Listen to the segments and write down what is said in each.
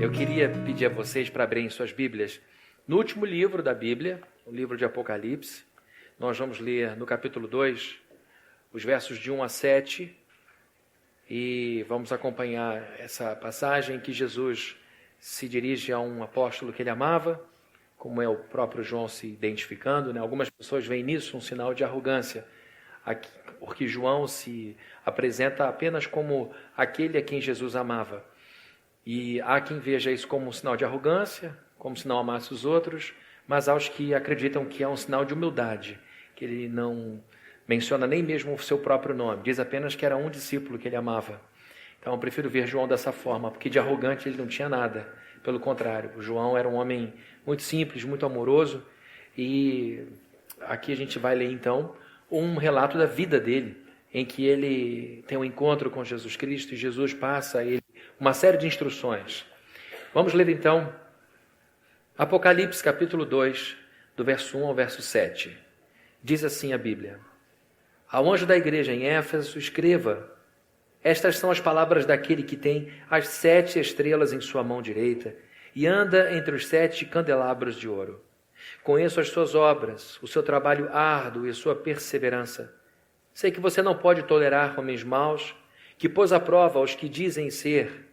Eu queria pedir a vocês para abrirem suas Bíblias no último livro da Bíblia, o livro de Apocalipse. Nós vamos ler no capítulo 2, os versos de 1 a 7, e vamos acompanhar essa passagem que Jesus se dirige a um apóstolo que ele amava, como é o próprio João se identificando, né? Algumas pessoas veem nisso um sinal de arrogância, porque João se apresenta apenas como aquele a quem Jesus amava. E há quem veja isso como um sinal de arrogância, como se não amasse os outros, mas há os que acreditam que é um sinal de humildade, que ele não menciona nem mesmo o seu próprio nome, diz apenas que era um discípulo que ele amava. Então eu prefiro ver João dessa forma, porque de arrogante ele não tinha nada. Pelo contrário, João era um homem muito simples, muito amoroso, e aqui a gente vai ler então um relato da vida dele, em que ele tem um encontro com Jesus Cristo e Jesus passa a ele uma série de instruções. Vamos ler então Apocalipse capítulo 2, do verso 1 ao verso 7. Diz assim a Bíblia: Ao anjo da igreja em Éfeso escreva: Estas são as palavras daquele que tem as 7 estrelas em sua mão direita e anda entre os 7 candelabros de ouro. Conheço as suas obras, o seu trabalho árduo e a sua perseverança. Sei que você não pode tolerar homens maus, que pôs à prova os que dizem ser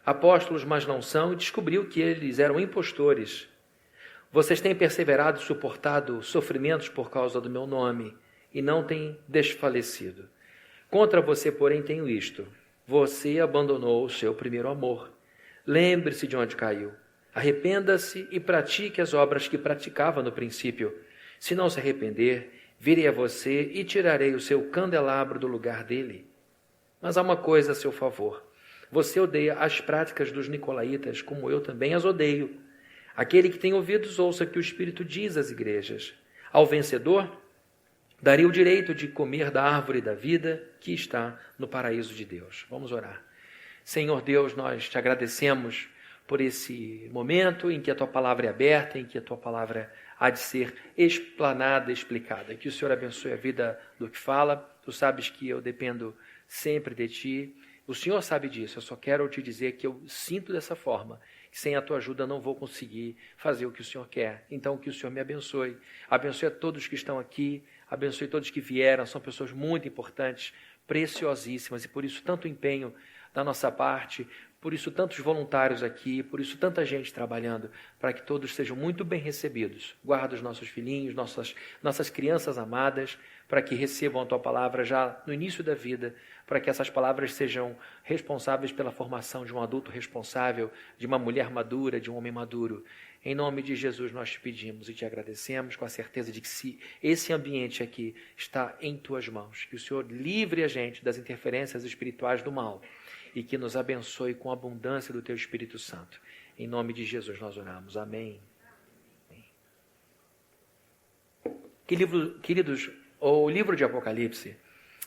apóstolos, mas não são, e descobriu que eles eram impostores. Vocês têm perseverado e suportado sofrimentos por causa do meu nome, e não têm desfalecido. Contra você, porém, tenho isto: você abandonou o seu primeiro amor. Lembre-se de onde caiu. Arrependa-se e pratique as obras que praticava no princípio. Se não se arrepender, virei a você e tirarei o seu candelabro do lugar dele. Mas há uma coisa a seu favor. Você odeia as práticas dos nicolaítas, como eu também as odeio. Aquele que tem ouvidos, ouça o que o Espírito diz às igrejas. Ao vencedor, darei o direito de comer da árvore da vida que está no paraíso de Deus. Vamos orar. Senhor Deus, nós te agradecemos por esse momento em que a tua palavra é aberta, em que a tua palavra há de ser explanada, explicada. Que o Senhor abençoe a vida do que fala. Tu sabes que eu dependo sempre de ti. O Senhor sabe disso. Eu só quero te dizer que eu sinto dessa forma, que sem a tua ajuda não vou conseguir fazer o que o Senhor quer. Então que o Senhor me abençoe. Abençoe a todos que estão aqui. Abençoe todos que vieram. São pessoas muito importantes, preciosíssimas, e por isso tanto empenho da nossa parte, por isso tantos voluntários aqui, por isso tanta gente trabalhando, para que todos sejam muito bem recebidos. Guarda os nossos filhinhos, nossas crianças amadas, para que recebam a tua palavra já no início da vida, para que essas palavras sejam responsáveis pela formação de um adulto responsável, de uma mulher madura, de um homem maduro. Em nome de Jesus nós te pedimos e te agradecemos, com a certeza de que se esse ambiente aqui está em tuas mãos, que o Senhor livre a gente das interferências espirituais do mal e que nos abençoe com a abundância do teu Espírito Santo. Em nome de Jesus nós oramos. Amém. Queridos, o livro de Apocalipse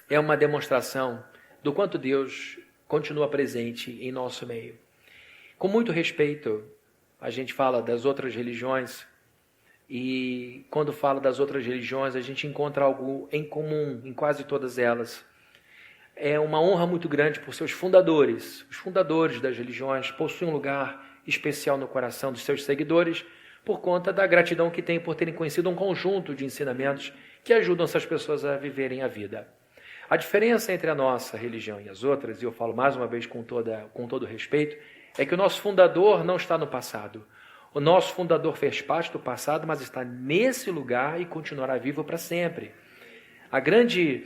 é uma demonstração do quanto Deus continua presente em nosso meio. Com muito respeito, a gente fala das outras religiões, e quando fala das outras religiões, a gente encontra algo em comum em quase todas elas. É uma honra muito grande por seus fundadores. Os fundadores das religiões possuem um lugar especial no coração dos seus seguidores por conta da gratidão que têm por terem conhecido um conjunto de ensinamentos que ajudam essas pessoas a viverem a vida. A diferença entre a nossa religião e as outras, e eu falo mais uma vez com todo respeito, é que o nosso fundador não está no passado. O nosso fundador fez parte do passado, mas está nesse lugar e continuará vivo para sempre. A grande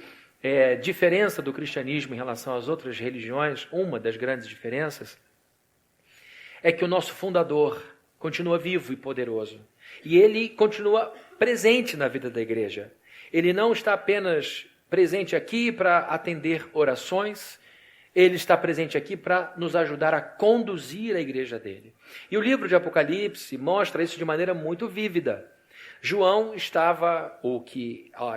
diferença do cristianismo em relação às outras religiões, uma das grandes diferenças, é que o nosso fundador continua vivo e poderoso. E ele continua presente na vida da igreja. Ele não está apenas presente aqui para atender orações, ele está presente aqui para nos ajudar a conduzir a igreja dele. E o livro de Apocalipse mostra isso de maneira muito vívida. João estava,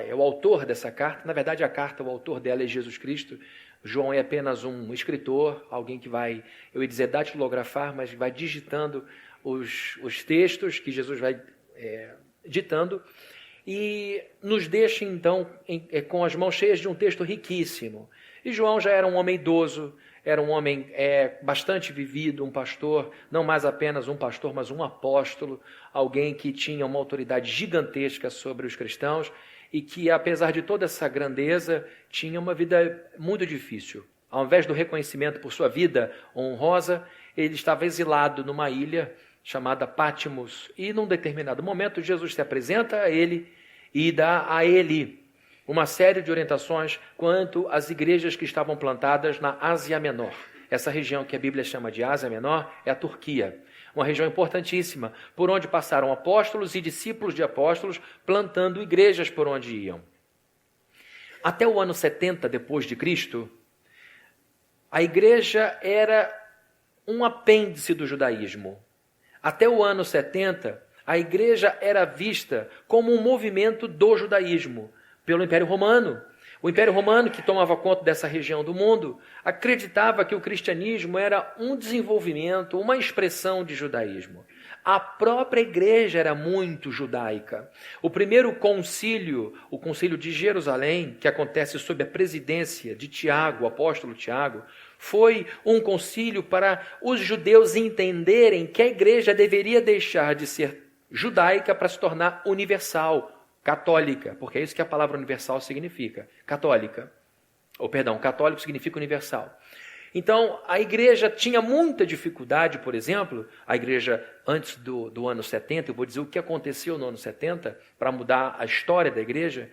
é o autor dessa carta, na verdade o autor dela é Jesus Cristo. João é apenas um escritor, alguém que vai, eu ia dizer datilografar, mas vai digitando os textos que Jesus vai ditando, e nos deixa então com as mãos cheias de um texto riquíssimo. E João já era um homem idoso, era um homem bastante vivido, um pastor, não mais apenas um pastor, mas um apóstolo, alguém que tinha uma autoridade gigantesca sobre os cristãos e que, apesar de toda essa grandeza, tinha uma vida muito difícil. Ao invés do reconhecimento por sua vida honrosa, ele estava exilado numa ilha chamada Patmos. E, num determinado momento, Jesus se apresenta a ele e dá a ele uma série de orientações quanto às igrejas que estavam plantadas na Ásia Menor. Essa região que a Bíblia chama de Ásia Menor é a Turquia, uma região importantíssima, por onde passaram apóstolos e discípulos de apóstolos, plantando igrejas por onde iam. Até o ano 70 depois de Cristo, a igreja era um apêndice do judaísmo. Até o ano 70, a igreja era vista como um movimento do judaísmo, pelo Império Romano. O Império Romano, que tomava conta dessa região do mundo, acreditava que o cristianismo era um desenvolvimento, uma expressão de judaísmo. A própria igreja era muito judaica. O primeiro concílio, o concílio de Jerusalém, que acontece sob a presidência de Tiago, o apóstolo Tiago, foi um concílio para os judeus entenderem que a igreja deveria deixar de ser judaica para se tornar universal, católica, porque é isso que a palavra universal significa, católica. Católico significa universal. Então, a igreja tinha muita dificuldade, por exemplo, a igreja antes do ano 70, eu vou dizer o que aconteceu no ano 70, para mudar a história da igreja,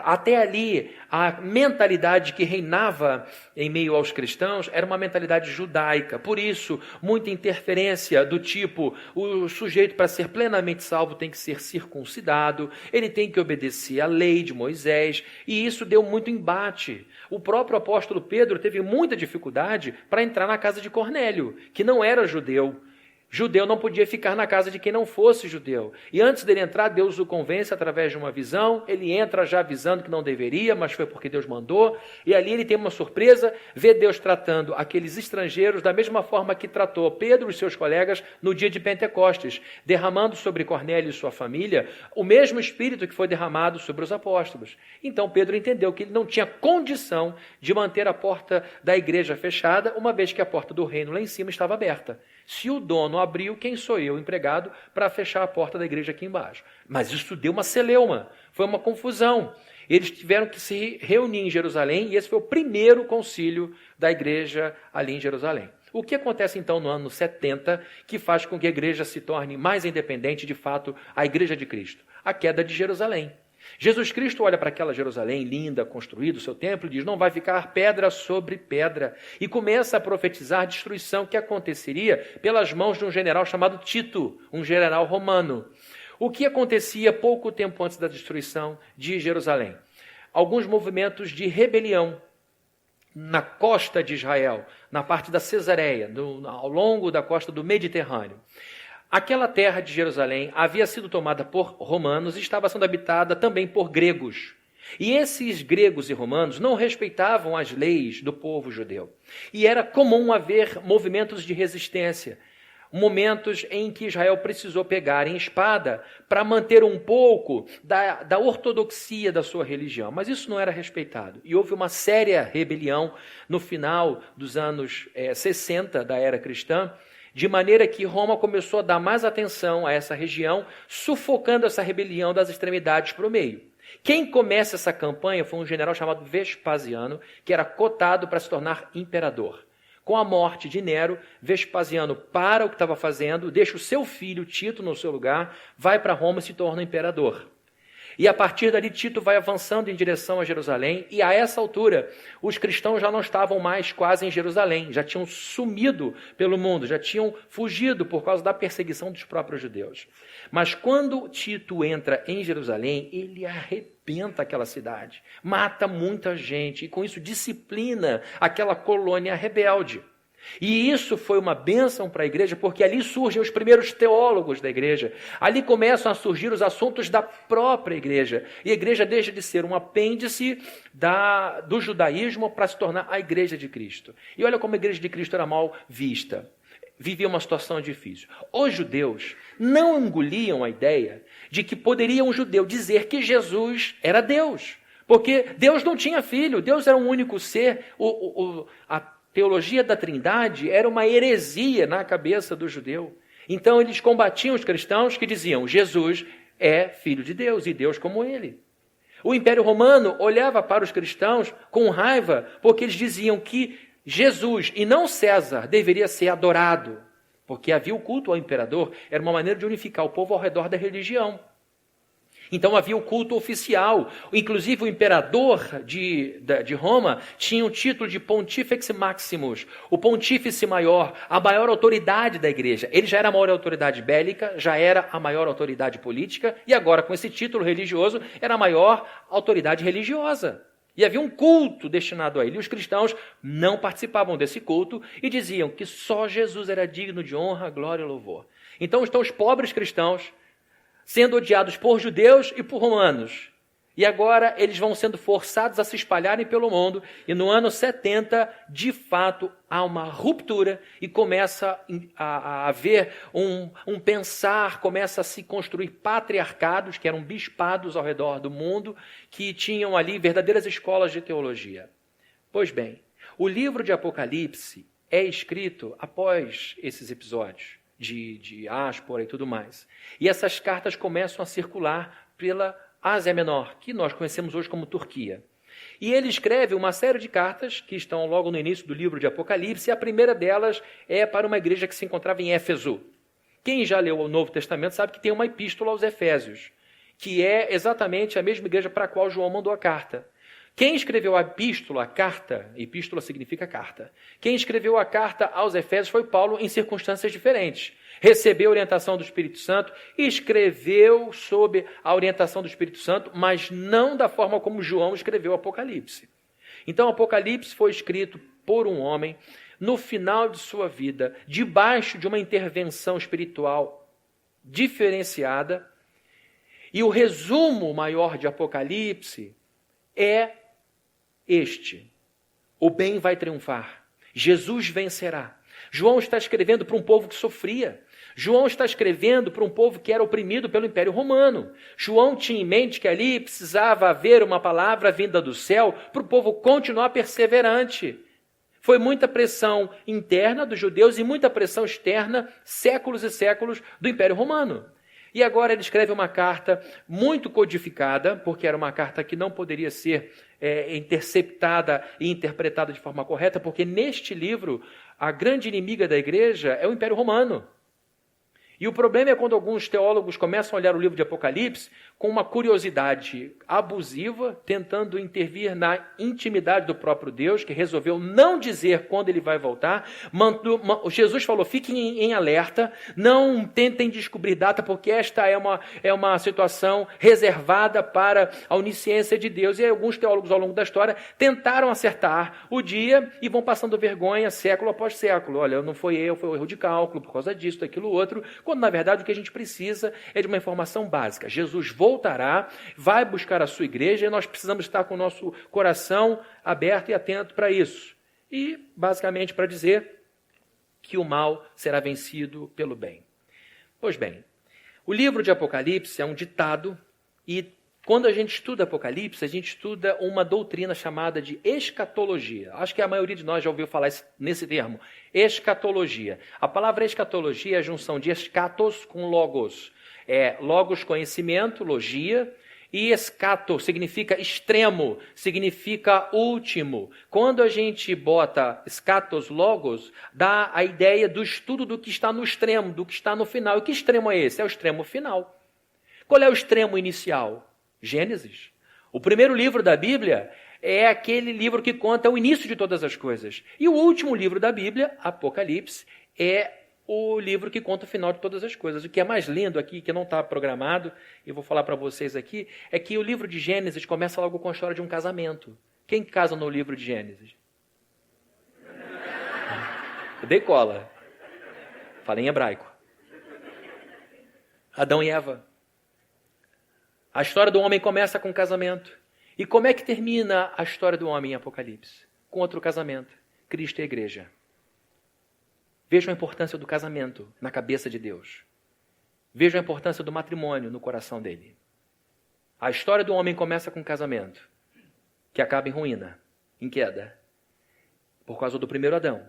até ali, a mentalidade que reinava em meio aos cristãos era uma mentalidade judaica. Por isso, muita interferência do tipo, o sujeito para ser plenamente salvo tem que ser circuncidado, ele tem que obedecer à lei de Moisés, e isso deu muito embate. O próprio apóstolo Pedro teve muita dificuldade para entrar na casa de Cornélio, que não era judeu. Judeu não podia ficar na casa de quem não fosse judeu. E antes dele entrar, Deus o convence através de uma visão. Ele entra já avisando que não deveria, mas foi porque Deus mandou. E ali ele tem uma surpresa, vê Deus tratando aqueles estrangeiros da mesma forma que tratou Pedro e seus colegas no dia de Pentecostes, derramando sobre Cornélio e sua família o mesmo Espírito que foi derramado sobre os apóstolos. Então Pedro entendeu que ele não tinha condição de manter a porta da igreja fechada, uma vez que a porta do reino lá em cima estava aberta. Se o dono abriu, quem sou eu, empregado, para fechar a porta da igreja aqui embaixo? Mas isso deu uma celeuma, foi uma confusão. Eles tiveram que se reunir em Jerusalém e esse foi o primeiro concílio da igreja ali em Jerusalém. O que acontece então no ano 70 que faz com que a igreja se torne mais independente, de fato, a igreja de Cristo? A queda de Jerusalém. Jesus Cristo olha para aquela Jerusalém linda, construída, o seu templo, e diz, não vai ficar pedra sobre pedra. E começa a profetizar a destruição que aconteceria pelas mãos de um general chamado Tito, um general romano. O que acontecia pouco tempo antes da destruição de Jerusalém? Alguns movimentos de rebelião na costa de Israel, na parte da Cesareia, ao longo da costa do Mediterrâneo. Aquela terra de Jerusalém havia sido tomada por romanos e estava sendo habitada também por gregos. E esses gregos e romanos não respeitavam as leis do povo judeu. E era comum haver movimentos de resistência, momentos em que Israel precisou pegar em espada para manter um pouco da ortodoxia da sua religião. Mas isso não era respeitado. E houve uma séria rebelião no final dos anos 60 da era cristã, de maneira que Roma começou a dar mais atenção a essa região, sufocando essa rebelião das extremidades para o meio. Quem começa essa campanha foi um general chamado Vespasiano, que era cotado para se tornar imperador. Com a morte de Nero, Vespasiano para o que estava fazendo, deixa o seu filho Tito no seu lugar, vai para Roma e se torna imperador. E a partir dali Tito vai avançando em direção a Jerusalém e a essa altura os cristãos já não estavam mais quase em Jerusalém, já tinham sumido pelo mundo, já tinham fugido por causa da perseguição dos próprios judeus. Mas quando Tito entra em Jerusalém, ele arrebenta aquela cidade, mata muita gente e com isso disciplina aquela colônia rebelde. E isso foi uma bênção para a igreja, porque ali surgem os primeiros teólogos da igreja. Ali começam a surgir os assuntos da própria igreja. E a igreja deixa de ser um apêndice do judaísmo para se tornar a igreja de Cristo. E olha como a igreja de Cristo era mal vista. Vivia uma situação difícil. Os judeus não engoliam a ideia de que poderia um judeu dizer que Jesus era Deus. Porque Deus não tinha filho, Deus era um único ser. A teologia da Trindade era uma heresia na cabeça do judeu. Então eles combatiam os cristãos que diziam: Jesus é filho de Deus e Deus como ele. O Império Romano olhava para os cristãos com raiva porque eles diziam que Jesus e não César deveria ser adorado, porque havia o culto ao imperador, era uma maneira de unificar o povo ao redor da religião. Então havia o culto oficial, inclusive o imperador de Roma tinha o título de Pontifex Maximus, o pontífice maior, a maior autoridade da igreja. Ele já era a maior autoridade bélica, já era a maior autoridade política, e agora com esse título religioso era a maior autoridade religiosa. E havia um culto destinado a ele. E os cristãos não participavam desse culto e diziam que só Jesus era digno de honra, glória e louvor. Então estão os pobres cristãos sendo odiados por judeus e por romanos. E agora eles vão sendo forçados a se espalharem pelo mundo. E no ano 70, de fato, há uma ruptura e começa a haver um pensar, começa a se construir patriarcados, que eram bispados ao redor do mundo, que tinham ali verdadeiras escolas de teologia. Pois bem, o livro de Apocalipse é escrito após esses episódios de Áspora e tudo mais. E essas cartas começam a circular pela Ásia Menor, que nós conhecemos hoje como Turquia. E ele escreve uma série de cartas que estão logo no início do livro de Apocalipse, e a primeira delas é para uma igreja que se encontrava em Éfeso. Quem já leu o Novo Testamento sabe que tem uma epístola aos Efésios, que é exatamente a mesma igreja para a qual João mandou a carta. Quem escreveu a epístola, a carta, epístola significa carta, quem escreveu a carta aos Efésios foi Paulo em circunstâncias diferentes. Recebeu a orientação do Espírito Santo e escreveu sob a orientação do Espírito Santo, mas não da forma como João escreveu o Apocalipse. Então o Apocalipse foi escrito por um homem no final de sua vida, debaixo de uma intervenção espiritual diferenciada, e o resumo maior de Apocalipse é este: o bem vai triunfar, Jesus vencerá. João está escrevendo para um povo que sofria. João está escrevendo para um povo que era oprimido pelo Império Romano. João tinha em mente que ali precisava haver uma palavra vinda do céu para o povo continuar perseverante. Foi muita pressão interna dos judeus e muita pressão externa, séculos e séculos, do Império Romano. E agora ele escreve uma carta muito codificada, porque era uma carta que não poderia ser interceptada e interpretada de forma correta, porque neste livro a grande inimiga da igreja é o Império Romano. E o problema é quando alguns teólogos começam a olhar o livro de Apocalipse com uma curiosidade abusiva, tentando intervir na intimidade do próprio Deus, que resolveu não dizer quando ele vai voltar. Jesus falou: fiquem em alerta, não tentem descobrir data, porque esta é uma situação reservada para a onisciência de Deus. E aí, alguns teólogos ao longo da história tentaram acertar o dia e vão passando vergonha século após século. Olha, não foi eu, foi um erro de cálculo por causa disso, daquilo, outro, quando na verdade o que a gente precisa é de uma informação básica. Jesus voltará, vai buscar a sua igreja e nós precisamos estar com o nosso coração aberto e atento para isso. E, basicamente, para dizer que o mal será vencido pelo bem. Pois bem, o livro de Apocalipse é um ditado e quando a gente estuda Apocalipse, a gente estuda uma doutrina chamada de escatologia. Acho que a maioria de nós já ouviu falar nesse termo, escatologia. A palavra escatologia é a junção de escatos com logos. Logos, conhecimento, logia, e escato significa extremo, significa último. Quando a gente bota escatos, logos, dá a ideia do estudo do que está no extremo, do que está no final. E que extremo é esse? É o extremo final. Qual é o extremo inicial? Gênesis. O primeiro livro da Bíblia é aquele livro que conta o início de todas as coisas. E o último livro da Bíblia, Apocalipse, é o livro que conta o final de todas as coisas. O que é mais lindo aqui, que não está programado, e vou falar para vocês aqui, é que o livro de Gênesis começa logo com a história de um casamento. Quem casa no livro de Gênesis? Eu dei cola. Falei em hebraico. Adão e Eva. A história do homem começa com um casamento. E como é que termina a história do homem em Apocalipse? Com outro casamento. Cristo e a igreja. Vejam a importância do casamento na cabeça de Deus. Vejam a importância do matrimônio no coração dele. A história do homem começa com um casamento. que acaba em ruína, em queda, por causa do primeiro Adão.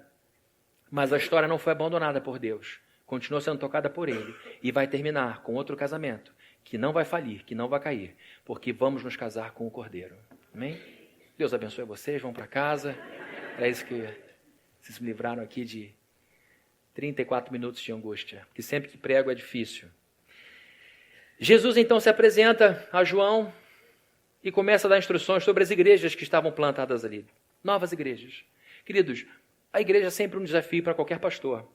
Mas a história não foi abandonada por Deus, continua sendo tocada por Ele, e vai terminar com outro casamento, que não vai falir, que não vai cair, porque vamos nos casar com o Cordeiro. Amém? Deus abençoe vocês, vão para casa. É isso que vocês me livraram aqui de 34 minutos de angústia, porque sempre que prego é difícil. Jesus então se apresenta a João e começa a dar instruções sobre as igrejas que estavam plantadas ali. Novas igrejas. Queridos, a igreja é sempre um desafio para qualquer pastor.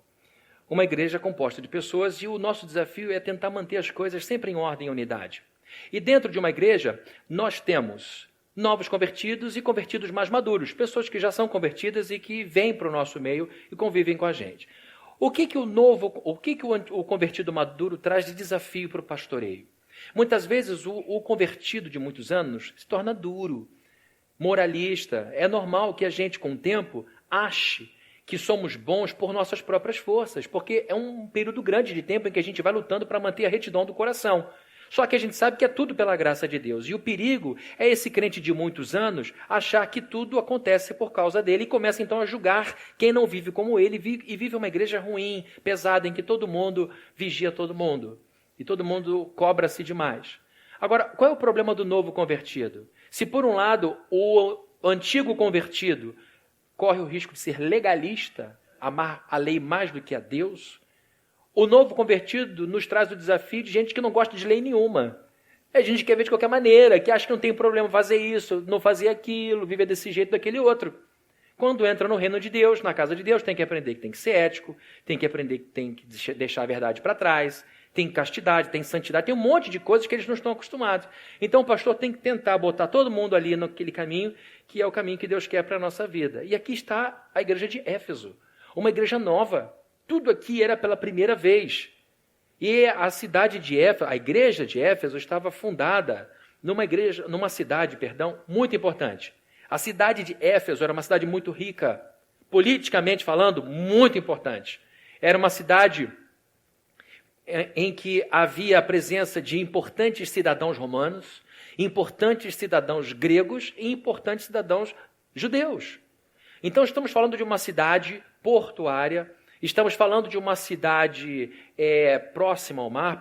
Uma igreja composta de pessoas e o nosso desafio é tentar manter as coisas sempre em ordem e unidade. E dentro de uma igreja, nós temos novos convertidos e convertidos mais maduros, pessoas que já são convertidas e que vêm para o nosso meio e convivem com a gente. O que o convertido maduro traz de desafio para o pastoreio? Muitas vezes o convertido de muitos anos se torna duro, moralista. É normal que a gente, com o tempo, ache que somos bons por nossas próprias forças, porque é um período grande de tempo em que a gente vai lutando para manter a retidão do coração. Só que a gente sabe que é tudo pela graça de Deus. E o perigo é esse crente de muitos anos achar que tudo acontece por causa dele e começa então a julgar quem não vive como ele e vive uma igreja ruim, pesada, em que todo mundo vigia todo mundo. E todo mundo cobra-se demais. Agora, qual é o problema do novo convertido? Se por um lado o antigo convertido corre o risco de ser legalista, amar a lei mais do que a Deus, o novo convertido nos traz o desafio de gente que não gosta de lei nenhuma. É gente que quer ver de qualquer maneira, que acha que não tem problema fazer isso, não fazer aquilo, viver desse jeito, daquele outro. Quando entra no reino de Deus, na casa de Deus, tem que aprender que tem que ser ético, tem que aprender que tem que deixar a verdade para trás, tem castidade, tem santidade, tem um monte de coisas que eles não estão acostumados. Então o pastor tem que tentar botar todo mundo ali naquele caminho, que é o caminho que Deus quer para a nossa vida. E aqui está a igreja de Éfeso, uma igreja nova. Tudo aqui era pela primeira vez. E a cidade de Éfeso, a igreja de Éfeso estava fundada numa cidade, muito importante. A cidade de Éfeso era uma cidade muito rica, politicamente falando, muito importante. Era uma cidade em que havia a presença de importantes cidadãos romanos, importantes cidadãos gregos e importantes cidadãos judeus. Então estamos falando de uma cidade portuária, estamos falando de uma cidade próxima ao mar,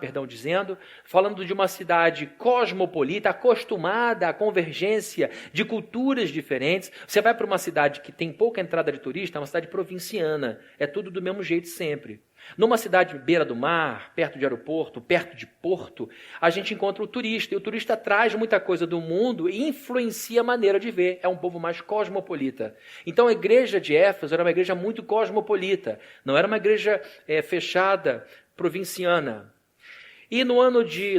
falando de uma cidade cosmopolita, acostumada à convergência de culturas diferentes. Você vai para uma cidade que tem pouca entrada de turista, é uma cidade provinciana, é tudo do mesmo jeito sempre. Numa cidade beira do mar, perto de aeroporto, perto de porto, a gente encontra o turista, e o turista traz muita coisa do mundo e influencia a maneira de ver. É um povo mais cosmopolita. Então a igreja de Éfeso era uma igreja muito cosmopolita, não era uma igreja fechada, provinciana. E no ano de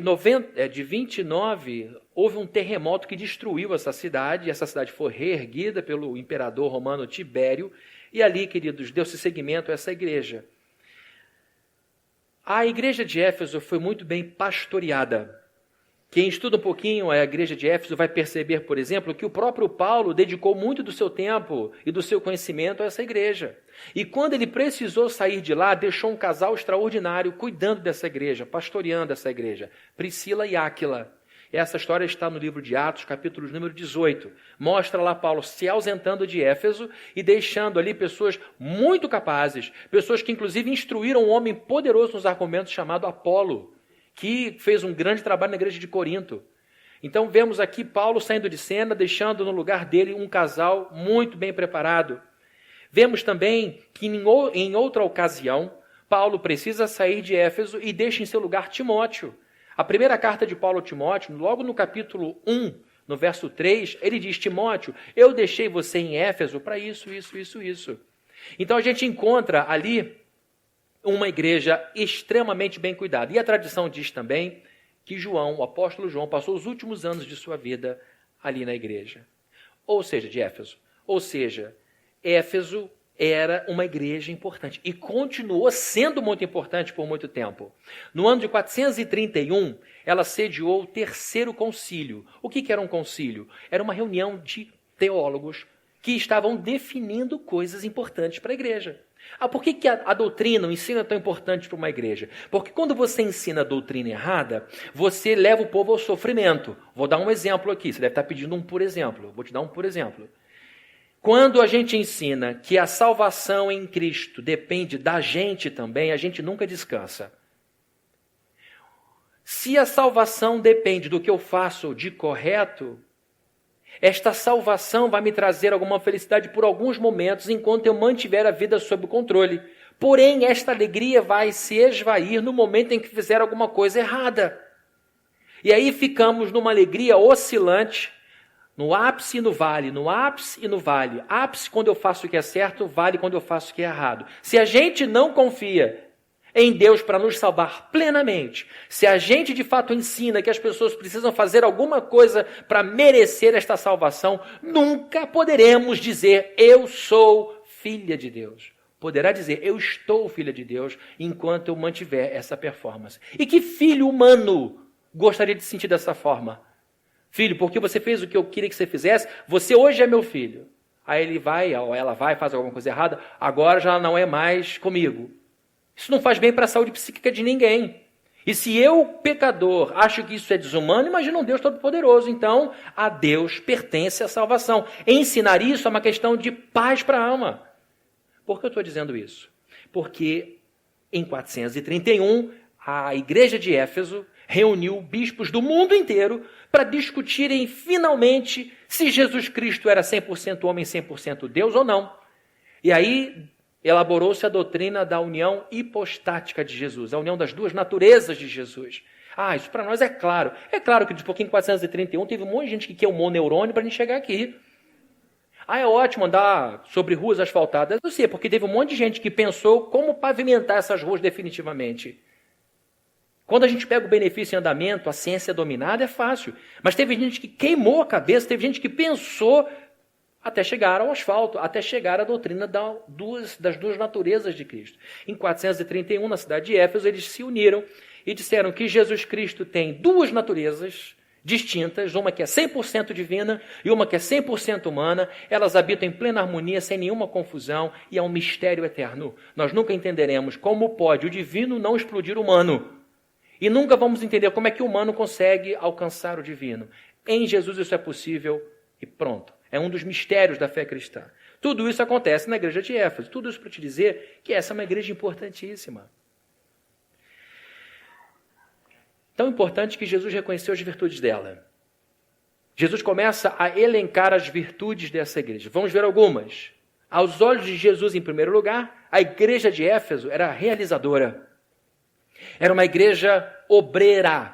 29, houve um terremoto que destruiu essa cidade, e essa cidade foi reerguida pelo imperador romano Tibério, e ali, queridos, deu-se seguimento a essa igreja. A igreja de Éfeso foi muito bem pastoreada. Quem estuda um pouquinho a igreja de Éfeso vai perceber, por exemplo, que o próprio Paulo dedicou muito do seu tempo e do seu conhecimento a essa igreja. E quando ele precisou sair de lá, deixou um casal extraordinário cuidando dessa igreja, pastoreando essa igreja, Priscila e Áquila. Essa história está no livro de Atos, capítulo número 18. Mostra lá Paulo se ausentando de Éfeso e deixando ali pessoas muito capazes, pessoas que inclusive instruíram um homem poderoso nos argumentos chamado Apolo, que fez um grande trabalho na igreja de Corinto. Então vemos aqui Paulo saindo de cena, deixando no lugar dele um casal muito bem preparado. Vemos também que em outra ocasião, Paulo precisa sair de Éfeso e deixa em seu lugar Timóteo. A primeira carta de Paulo a Timóteo, logo no capítulo 1, no verso 3, ele diz: Timóteo, eu deixei você em Éfeso para isso. Então a gente encontra ali uma igreja extremamente bem cuidada. E a tradição diz também que João, o apóstolo João, passou os últimos anos de sua vida ali na igreja. Ou seja, de Éfeso. Ou seja, Éfeso era uma igreja importante e continuou sendo muito importante por muito tempo. No ano de 431, ela sediou o terceiro concílio. O que era um concílio? Era uma reunião de teólogos que estavam definindo coisas importantes para a igreja. Por que a doutrina, o ensino é tão importante para uma igreja? Porque quando você ensina a doutrina errada, você leva o povo ao sofrimento. Vou dar um exemplo aqui, você deve estar pedindo um por exemplo. Vou te dar um por exemplo. Quando a gente ensina que a salvação em Cristo depende da gente também, a gente nunca descansa. Se a salvação depende do que eu faço de correto, esta salvação vai me trazer alguma felicidade por alguns momentos, enquanto eu mantiver a vida sob controle. Porém, esta alegria vai se esvair no momento em que fizer alguma coisa errada. E aí ficamos numa alegria oscilante, no ápice e no vale, no ápice e no vale. Ápice quando eu faço o que é certo, vale quando eu faço o que é errado. Se a gente não confia em Deus para nos salvar plenamente, se a gente de fato ensina que as pessoas precisam fazer alguma coisa para merecer esta salvação, nunca poderemos dizer, eu sou filha de Deus. Poderá dizer, eu estou filha de Deus, enquanto eu mantiver essa performance. E que filho humano gostaria de se sentir dessa forma? Filho, porque você fez o que eu queria que você fizesse, você hoje é meu filho. Aí ele vai, ou ela vai, faz alguma coisa errada, agora já não é mais comigo. Isso não faz bem para a saúde psíquica de ninguém. E se eu, pecador, acho que isso é desumano, imagina um Deus Todo-Poderoso. Então, a Deus pertence a salvação. Ensinar isso é uma questão de paz para a alma. Por que eu estou dizendo isso? Porque em 431, a igreja de Éfeso reuniu bispos do mundo inteiro para discutirem finalmente se Jesus Cristo era 100% homem, 100% Deus ou não. E aí elaborou-se a doutrina da união hipostática de Jesus, a união das duas naturezas de Jesus. Isso para nós é claro. É claro que de pouquinho em 431 teve um monte de gente que queimou neurônio para a gente chegar aqui. É ótimo andar sobre ruas asfaltadas. Eu sei, porque teve um monte de gente que pensou como pavimentar essas ruas definitivamente. Quando a gente pega o benefício em andamento, a ciência dominada, é fácil. Mas teve gente que queimou a cabeça, teve gente que pensou até chegar ao asfalto, até chegar à doutrina das duas naturezas de Cristo. Em 431, na cidade de Éfeso, eles se uniram e disseram que Jesus Cristo tem duas naturezas distintas, uma que é 100% divina e uma que é 100% humana. Elas habitam em plena harmonia, sem nenhuma confusão, e é um mistério eterno. Nós nunca entenderemos como pode o divino não explodir o humano. E nunca vamos entender como é que o humano consegue alcançar o divino. Em Jesus isso é possível e pronto. É um dos mistérios da fé cristã. Tudo isso acontece na igreja de Éfeso. Tudo isso para te dizer que essa é uma igreja importantíssima. Tão importante que Jesus reconheceu as virtudes dela. Jesus começa a elencar as virtudes dessa igreja. Vamos ver algumas. Aos olhos de Jesus, em primeiro lugar, a igreja de Éfeso era realizadora. Era uma igreja obreira.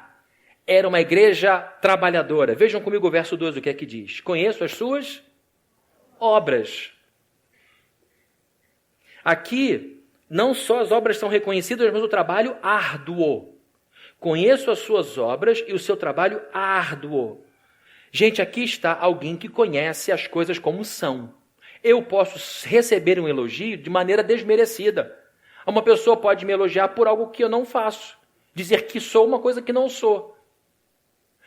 Era uma igreja trabalhadora. Vejam comigo o verso 12, o que é que diz. Conheço as suas obras. Aqui, não só as obras são reconhecidas, mas o trabalho árduo. Conheço as suas obras e o seu trabalho árduo. Gente, aqui está alguém que conhece as coisas como são. Eu posso receber um elogio de maneira desmerecida. Uma pessoa pode me elogiar por algo que eu não faço. Dizer que sou uma coisa que não sou.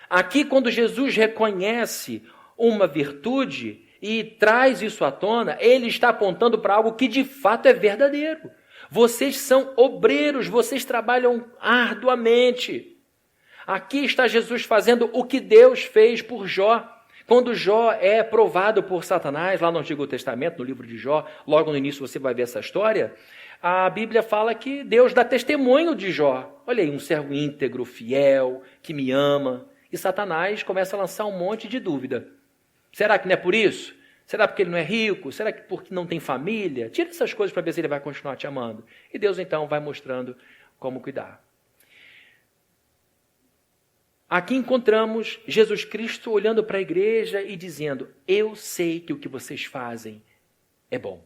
Aqui, quando Jesus reconhece uma virtude e traz isso à tona, ele está apontando para algo que de fato é verdadeiro. Vocês são obreiros, vocês trabalham arduamente. Aqui está Jesus fazendo o que Deus fez por Jó. Quando Jó é provado por Satanás, lá no Antigo Testamento, no livro de Jó, logo no início você vai ver essa história, a Bíblia fala que Deus dá testemunho de Jó. Olha aí, um servo íntegro, fiel, que me ama. E Satanás começa a lançar um monte de dúvida. Será que não é por isso? Será porque ele não é rico? Será que porque não tem família? Tira essas coisas para ver se ele vai continuar te amando. E Deus então vai mostrando como cuidar. Aqui encontramos Jesus Cristo olhando para a igreja e dizendo, eu sei que o que vocês fazem é bom.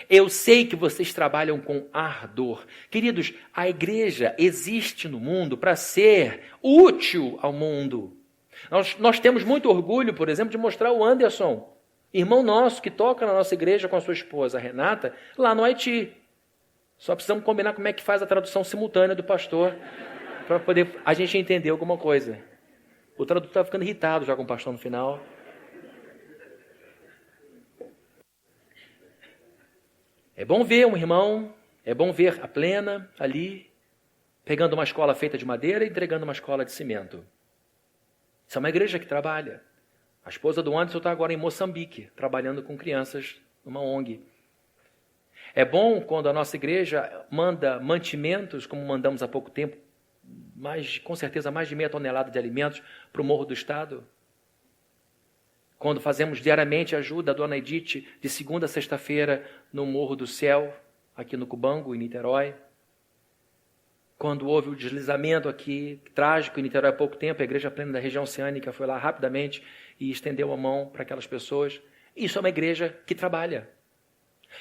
Eu sei que vocês trabalham com ardor. Queridos, a igreja existe no mundo para ser útil ao mundo. Nós temos muito orgulho, por exemplo, de mostrar o Anderson, irmão nosso que toca na nossa igreja com a sua esposa, a Renata, lá no Haiti. Só precisamos combinar como é que faz a tradução simultânea do pastor para poder a gente entender alguma coisa. O tradutor está ficando irritado já com o pastor no final. É bom ver um irmão, é bom ver a Plena ali, pegando uma escola feita de madeira e entregando uma escola de cimento. Isso é uma igreja que trabalha. A esposa do Anderson está agora em Moçambique, trabalhando com crianças numa ONG. É bom quando a nossa igreja manda mantimentos, como mandamos há pouco tempo, com certeza mais de 0,5 tonelada de alimentos para o Morro do Estado. Quando fazemos diariamente ajuda a Dona Edith, de segunda a sexta-feira, no Morro do Céu, aqui no Cubango, em Niterói. Quando houve o deslizamento aqui, trágico, em Niterói há pouco tempo, a Igreja Plena da região oceânica foi lá rapidamente e estendeu a mão para aquelas pessoas. Isso é uma igreja que trabalha.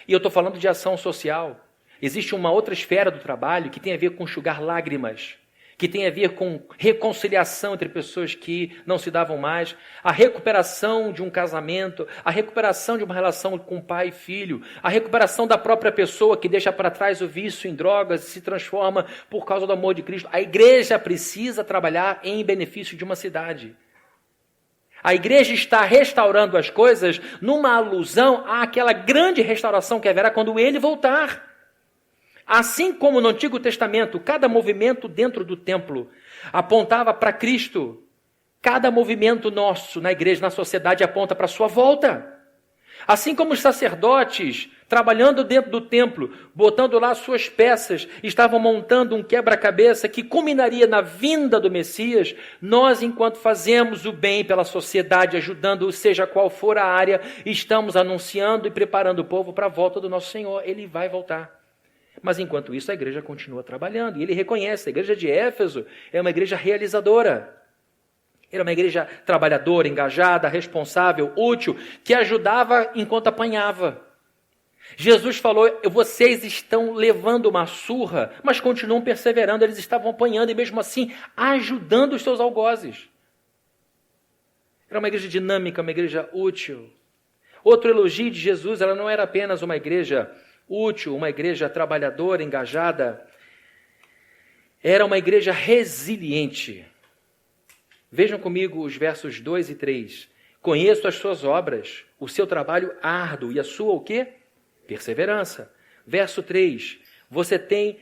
E eu estou falando de ação social. Existe uma outra esfera do trabalho que tem a ver com enxugar lágrimas, que tem a ver com reconciliação entre pessoas que não se davam mais, a recuperação de um casamento, a recuperação de uma relação com pai e filho, a recuperação da própria pessoa que deixa para trás o vício em drogas e se transforma por causa do amor de Cristo. A igreja precisa trabalhar em benefício de uma cidade. A igreja está restaurando as coisas numa alusão àquela grande restauração que haverá quando ele voltar. Assim como no Antigo Testamento, cada movimento dentro do templo apontava para Cristo, cada movimento nosso na igreja, na sociedade, aponta para a sua volta. Assim como os sacerdotes, trabalhando dentro do templo, botando lá suas peças, estavam montando um quebra-cabeça que culminaria na vinda do Messias, nós, enquanto fazemos o bem pela sociedade, ajudando, seja qual for a área, estamos anunciando e preparando o povo para a volta do nosso Senhor. Ele vai voltar. Mas enquanto isso, a igreja continua trabalhando. E ele reconhece, a igreja de Éfeso é uma igreja realizadora. Era uma igreja trabalhadora, engajada, responsável, útil, que ajudava enquanto apanhava. Jesus falou, vocês estão levando uma surra, mas continuam perseverando. Eles estavam apanhando e mesmo assim ajudando os seus algozes. Era uma igreja dinâmica, uma igreja útil. Outro elogio de Jesus, ela não era apenas uma igreja útil, uma igreja trabalhadora, engajada, era uma igreja resiliente. Vejam comigo os versos 2 e 3. Conheço as suas obras, o seu trabalho árduo e a sua o quê? Perseverança. Verso 3. Você tem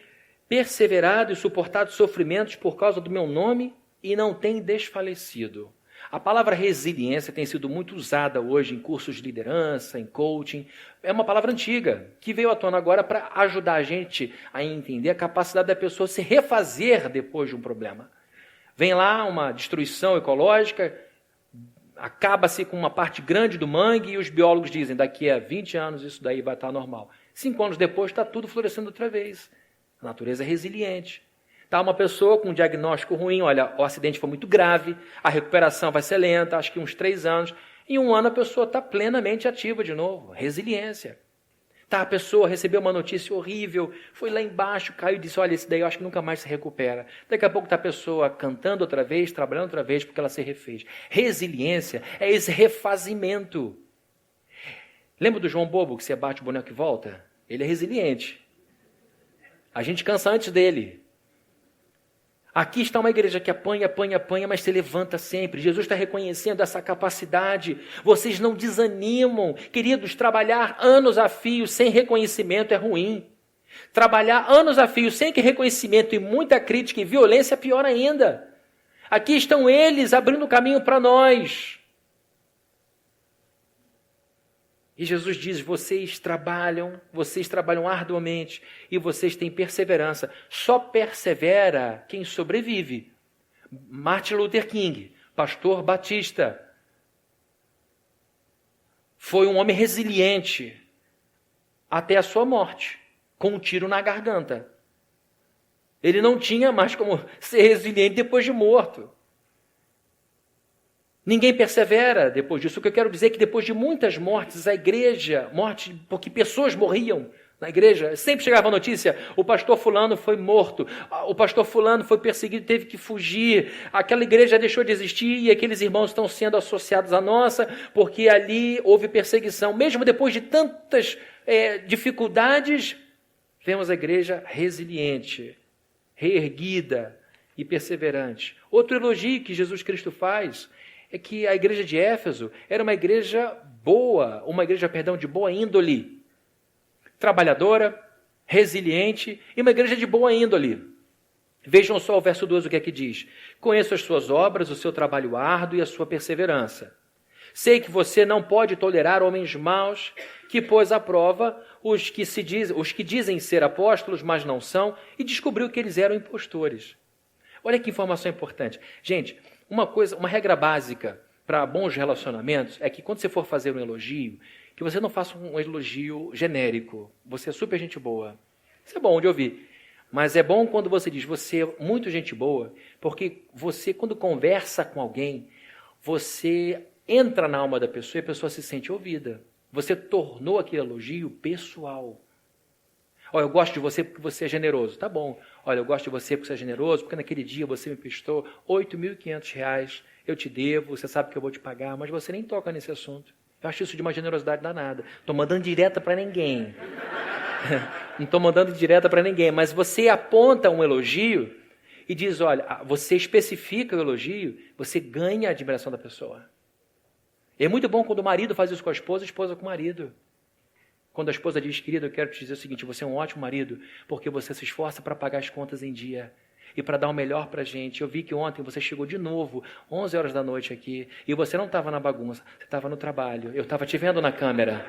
perseverado e suportado sofrimentos por causa do meu nome e não tem desfalecido. A palavra resiliência tem sido muito usada hoje em cursos de liderança, em coaching. É uma palavra antiga, que veio à tona agora para ajudar a gente a entender a capacidade da pessoa se refazer depois de um problema. Vem lá uma destruição ecológica, acaba-se com uma parte grande do mangue e os biólogos dizem, daqui a 20 anos isso daí vai estar normal. 5 anos depois está tudo florescendo outra vez. A natureza é resiliente. Está uma pessoa com um diagnóstico ruim, olha, o acidente foi muito grave, a recuperação vai ser lenta, acho que uns 3 anos. Em 1 ano a pessoa está plenamente ativa de novo, resiliência. Tá, a pessoa recebeu uma notícia horrível, foi lá embaixo, caiu e disse, olha, esse daí eu acho que nunca mais se recupera. Daqui a pouco está a pessoa cantando outra vez, trabalhando outra vez, porque ela se refez. Resiliência é esse refazimento. Lembra do João Bobo, que você bate o boneco e volta? Ele é resiliente. A gente cansa antes dele. Aqui está uma igreja que apanha, mas se levanta sempre. Jesus está reconhecendo essa capacidade. Vocês não desanimam. Queridos, trabalhar anos a fio sem reconhecimento é ruim. Trabalhar anos a fio sem reconhecimento e muita crítica e violência é pior ainda. Aqui estão eles abrindo caminho para nós. E Jesus diz, vocês trabalham arduamente e vocês têm perseverança. Só persevera quem sobrevive. Martin Luther King, pastor batista, foi um homem resiliente até a sua morte, com um tiro na garganta. Ele não tinha mais como ser resiliente depois de morto. Ninguém persevera depois disso. O que eu quero dizer é que depois de muitas mortes, a igreja, porque pessoas morriam na igreja, sempre chegava a notícia, o pastor fulano foi morto, o pastor fulano foi perseguido, teve que fugir, aquela igreja deixou de existir e aqueles irmãos estão sendo associados à nossa, porque ali houve perseguição. Mesmo depois de tantas dificuldades, vemos a igreja resiliente, reerguida e perseverante. Outro elogio que Jesus Cristo faz é que a igreja de Éfeso era uma igreja boa, de boa índole. trabalhadora, resiliente e uma igreja de boa índole. Vejam só o verso 12 o que é que diz. Conheço as suas obras, o seu trabalho árduo e a sua perseverança. Sei que você não pode tolerar homens maus, que pôs à prova os que dizem ser apóstolos, mas não são, e descobriu que eles eram impostores. Olha que informação importante. Gente, uma regra básica para bons relacionamentos é que quando você for fazer um elogio, que você não faça um elogio genérico. Você é super gente boa. Isso é bom de ouvir. Mas é bom quando você diz, você é muito gente boa, porque você, quando conversa com alguém, você entra na alma da pessoa e a pessoa se sente ouvida. Você tornou aquele elogio pessoal. Olha, eu gosto de você porque você é generoso. Tá bom. Olha, eu gosto de você porque você é generoso, porque naquele dia você me prestou R$8.500. Eu te devo, você sabe que eu vou te pagar, mas você nem toca nesse assunto. Eu acho isso de uma generosidade danada. Estou mandando direta para ninguém. Não estou mandando direta para ninguém, mas você aponta um elogio e diz, olha, você especifica o elogio, você ganha a admiração da pessoa. É muito bom quando o marido faz isso com a esposa com o marido. Quando a esposa diz, querido, eu quero te dizer o seguinte, você é um ótimo marido, porque você se esforça para pagar as contas em dia e para dar o melhor para a gente. Eu vi que ontem você chegou de novo, 11 horas da noite aqui, e você não estava na bagunça, você estava no trabalho. Eu estava te vendo na câmera.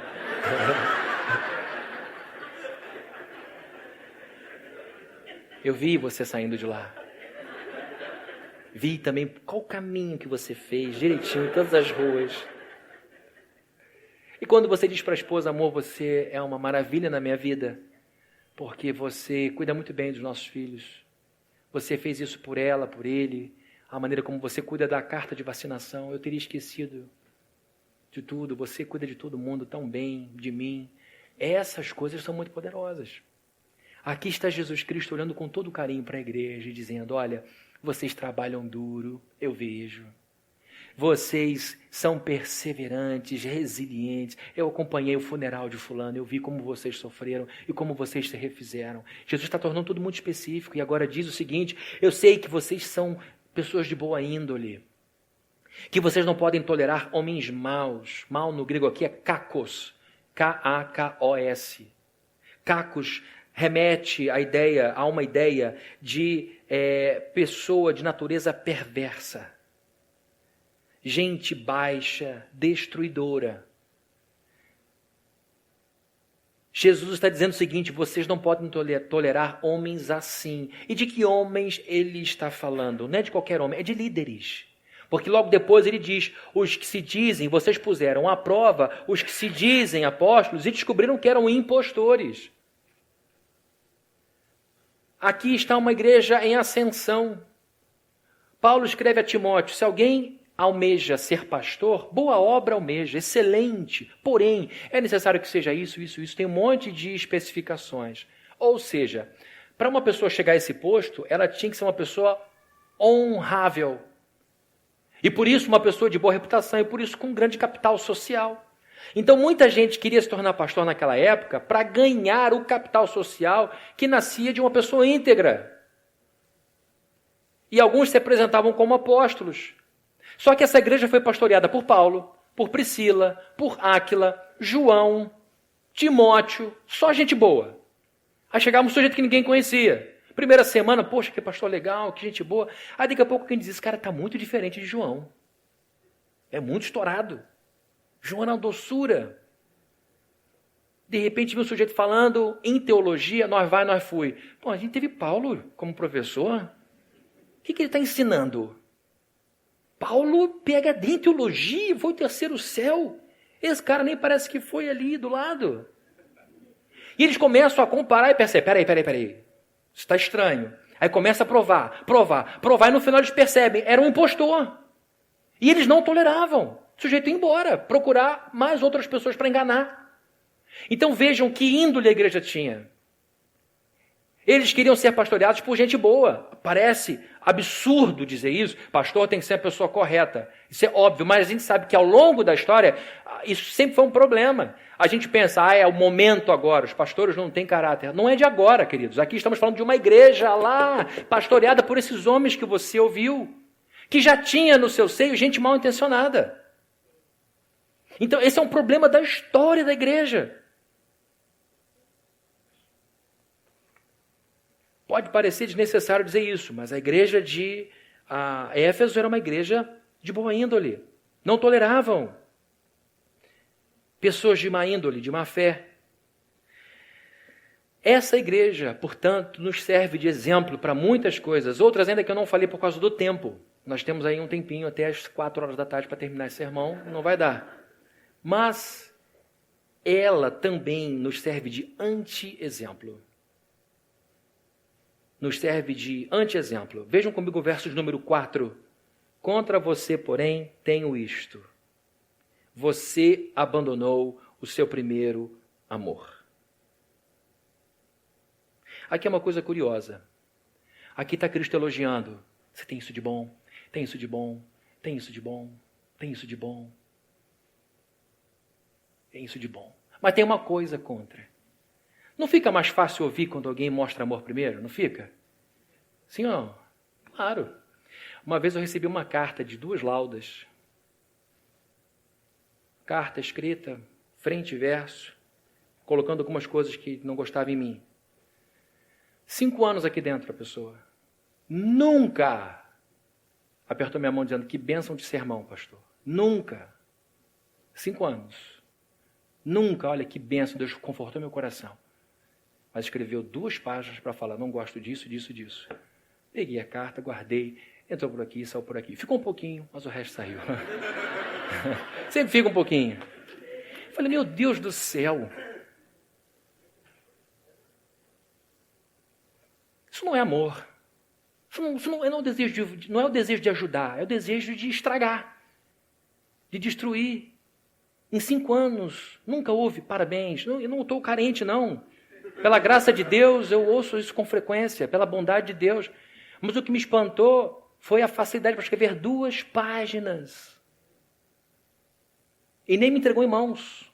Eu vi você saindo de lá. Vi também qual o caminho que você fez, direitinho, em todas as ruas. E quando você diz para a esposa, amor, você é uma maravilha na minha vida, porque você cuida muito bem dos nossos filhos. Você fez isso por ela, por ele, a maneira como você cuida da carta de vacinação. Eu teria esquecido de tudo, você cuida de todo mundo tão bem, de mim. Essas coisas são muito poderosas. Aqui está Jesus Cristo olhando com todo carinho para a igreja e dizendo, olha, vocês trabalham duro, eu vejo. Vocês são perseverantes, resilientes. Eu acompanhei o funeral de fulano, eu vi como vocês sofreram e como vocês se refizeram. Jesus está tornando tudo muito específico e agora diz o seguinte, eu sei que vocês são pessoas de boa índole, que vocês não podem tolerar homens maus. Mal no grego aqui é kakos, K-A-K-O-S. Kakos remete a uma ideia de pessoa de natureza perversa. Gente baixa, destruidora. Jesus está dizendo o seguinte, vocês não podem tolerar homens assim. E de que homens ele está falando? Não é de qualquer homem, é de líderes. Porque logo depois ele diz, os que se dizem, vocês puseram à prova, os que se dizem apóstolos e descobriram que eram impostores. Aqui está uma igreja em ascensão. Paulo escreve a Timóteo, se alguém almeja ser pastor, boa obra almeja, excelente. Porém, é necessário que seja isso. Tem um monte de especificações. Ou seja, para uma pessoa chegar a esse posto, ela tinha que ser uma pessoa honrável. E por isso uma pessoa de boa reputação, e por isso com grande capital social. Então muita gente queria se tornar pastor naquela época para ganhar o capital social que nascia de uma pessoa íntegra. E alguns se apresentavam como apóstolos. Só que essa igreja foi pastoreada por Paulo, por Priscila, por Áquila, João, Timóteo, só gente boa. Aí chegava um sujeito que ninguém conhecia. Primeira semana, poxa, que pastor legal, que gente boa. Aí daqui a pouco quem diz, esse cara está muito diferente de João. É muito estourado. João era uma doçura. De repente viu um sujeito falando em teologia, nós fui. Pô, a gente teve Paulo como professor. O que ele está ensinando? Paulo, PhD em teologia, foi o terceiro céu. Esse cara nem parece que foi ali do lado. E eles começam a comparar e percebem, peraí. Isso está estranho. Aí começa a provar. E no final eles percebem, era um impostor. E eles não toleravam. O sujeito ia embora, procurar mais outras pessoas para enganar. Então vejam que índole a igreja tinha. Eles queriam ser pastoreados por gente boa. Parece absurdo dizer isso. Pastor tem que ser a pessoa correta. Isso é óbvio, mas a gente sabe que ao longo da história, isso sempre foi um problema. A gente pensa, é o momento agora, os pastores não têm caráter. Não é de agora, queridos. Aqui estamos falando de uma igreja lá, pastoreada por esses homens que você ouviu, que já tinha no seu seio gente mal intencionada. Então, esse é um problema da história da igreja. Pode parecer desnecessário dizer isso, mas a igreja de Éfeso era uma igreja de boa índole. Não toleravam pessoas de má índole, de má fé. Essa igreja, portanto, nos serve de exemplo para muitas coisas. Outras ainda que eu não falei por causa do tempo. Nós temos aí um tempinho até as 4 horas da tarde para terminar esse sermão. Não vai dar. Mas ela também nos serve de anti-exemplo. Nos serve de anti-exemplo. Vejam comigo o verso de número 4. Contra você, porém, tenho isto. Você abandonou o seu primeiro amor. Aqui é uma coisa curiosa. Aqui está Cristo elogiando. Você tem isso de bom, tem isso de bom, tem isso de bom, tem isso de bom. Tem isso de bom. Mas tem uma coisa contra. Não fica mais fácil ouvir quando alguém mostra amor primeiro? Não fica? Sim ou não? Claro. Uma vez eu recebi uma carta de 2 laudas. Carta escrita, frente e verso, colocando algumas coisas que não gostava em mim. 5 anos aqui dentro a pessoa. Nunca apertou minha mão dizendo que bênção de sermão, pastor. Nunca. 5 anos. Nunca, olha que bênção, Deus confortou meu coração. Mas escreveu 2 páginas para falar, não gosto disso, disso, disso. Peguei a carta, guardei, entrou por aqui, saiu por aqui. Ficou um pouquinho, mas o resto saiu. Sempre fica um pouquinho. Falei, meu Deus do céu. Isso não é amor. Isso não é o desejo de ajudar, é o desejo de estragar, de destruir. Em 5 anos, nunca houve parabéns. Eu não estou carente, não. Pela graça de Deus, eu ouço isso com frequência, pela bondade de Deus. Mas o que me espantou foi a facilidade para escrever 2 páginas. E nem me entregou em mãos.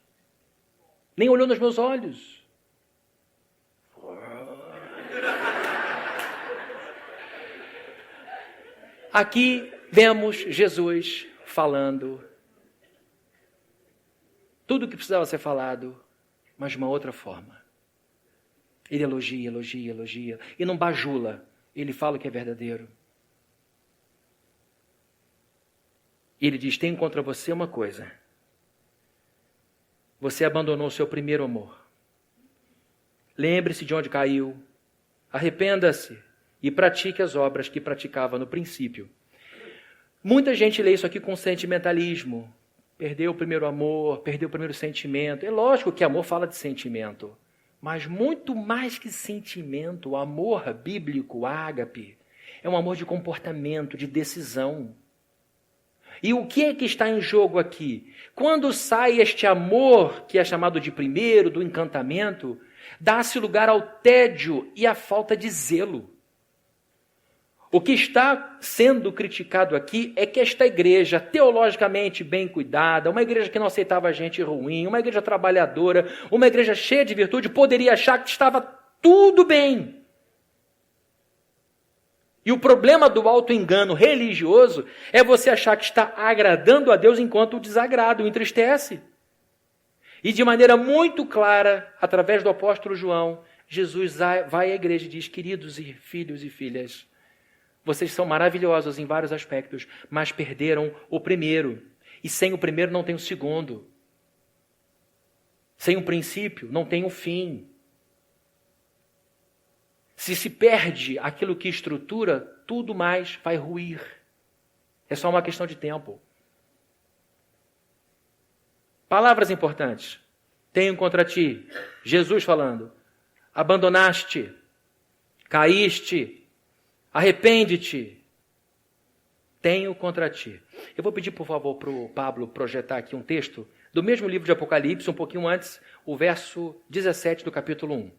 Nem olhou nos meus olhos. Aqui vemos Jesus falando tudo o que precisava ser falado, mas de uma outra forma. Ele elogia, elogia, elogia. E não bajula. Ele fala o que é verdadeiro. E ele diz, tenho contra você uma coisa. Você abandonou o seu primeiro amor. Lembre-se de onde caiu. Arrependa-se e pratique as obras que praticava no princípio. Muita gente lê isso aqui com sentimentalismo. Perdeu o primeiro amor, perdeu o primeiro sentimento. É lógico que amor fala de sentimento. Mas muito mais que sentimento, o amor bíblico, ágape, é um amor de comportamento, de decisão. E o que é que está em jogo aqui? Quando sai este amor, que é chamado de primeiro, do encantamento, dá-se lugar ao tédio e à falta de zelo. O que está sendo criticado aqui é que esta igreja, teologicamente bem cuidada, uma igreja que não aceitava gente ruim, uma igreja trabalhadora, uma igreja cheia de virtude, poderia achar que estava tudo bem. E o problema do auto-engano religioso é você achar que está agradando a Deus enquanto o desagrada, o entristece. E de maneira muito clara, através do apóstolo João, Jesus vai à igreja e diz, queridos e filhos e filhas, vocês são maravilhosos em vários aspectos, mas perderam o primeiro. E sem o primeiro não tem o segundo. Sem o princípio não tem o fim. Se perde aquilo que estrutura, tudo mais vai ruir. É só uma questão de tempo. Palavras importantes. Tenho contra ti, Jesus falando, abandonaste, caíste, arrepende-te, tenho contra ti. Eu vou pedir, por favor, para o Pablo projetar aqui um texto do mesmo livro de Apocalipse, um pouquinho antes, o verso 17 do capítulo 1.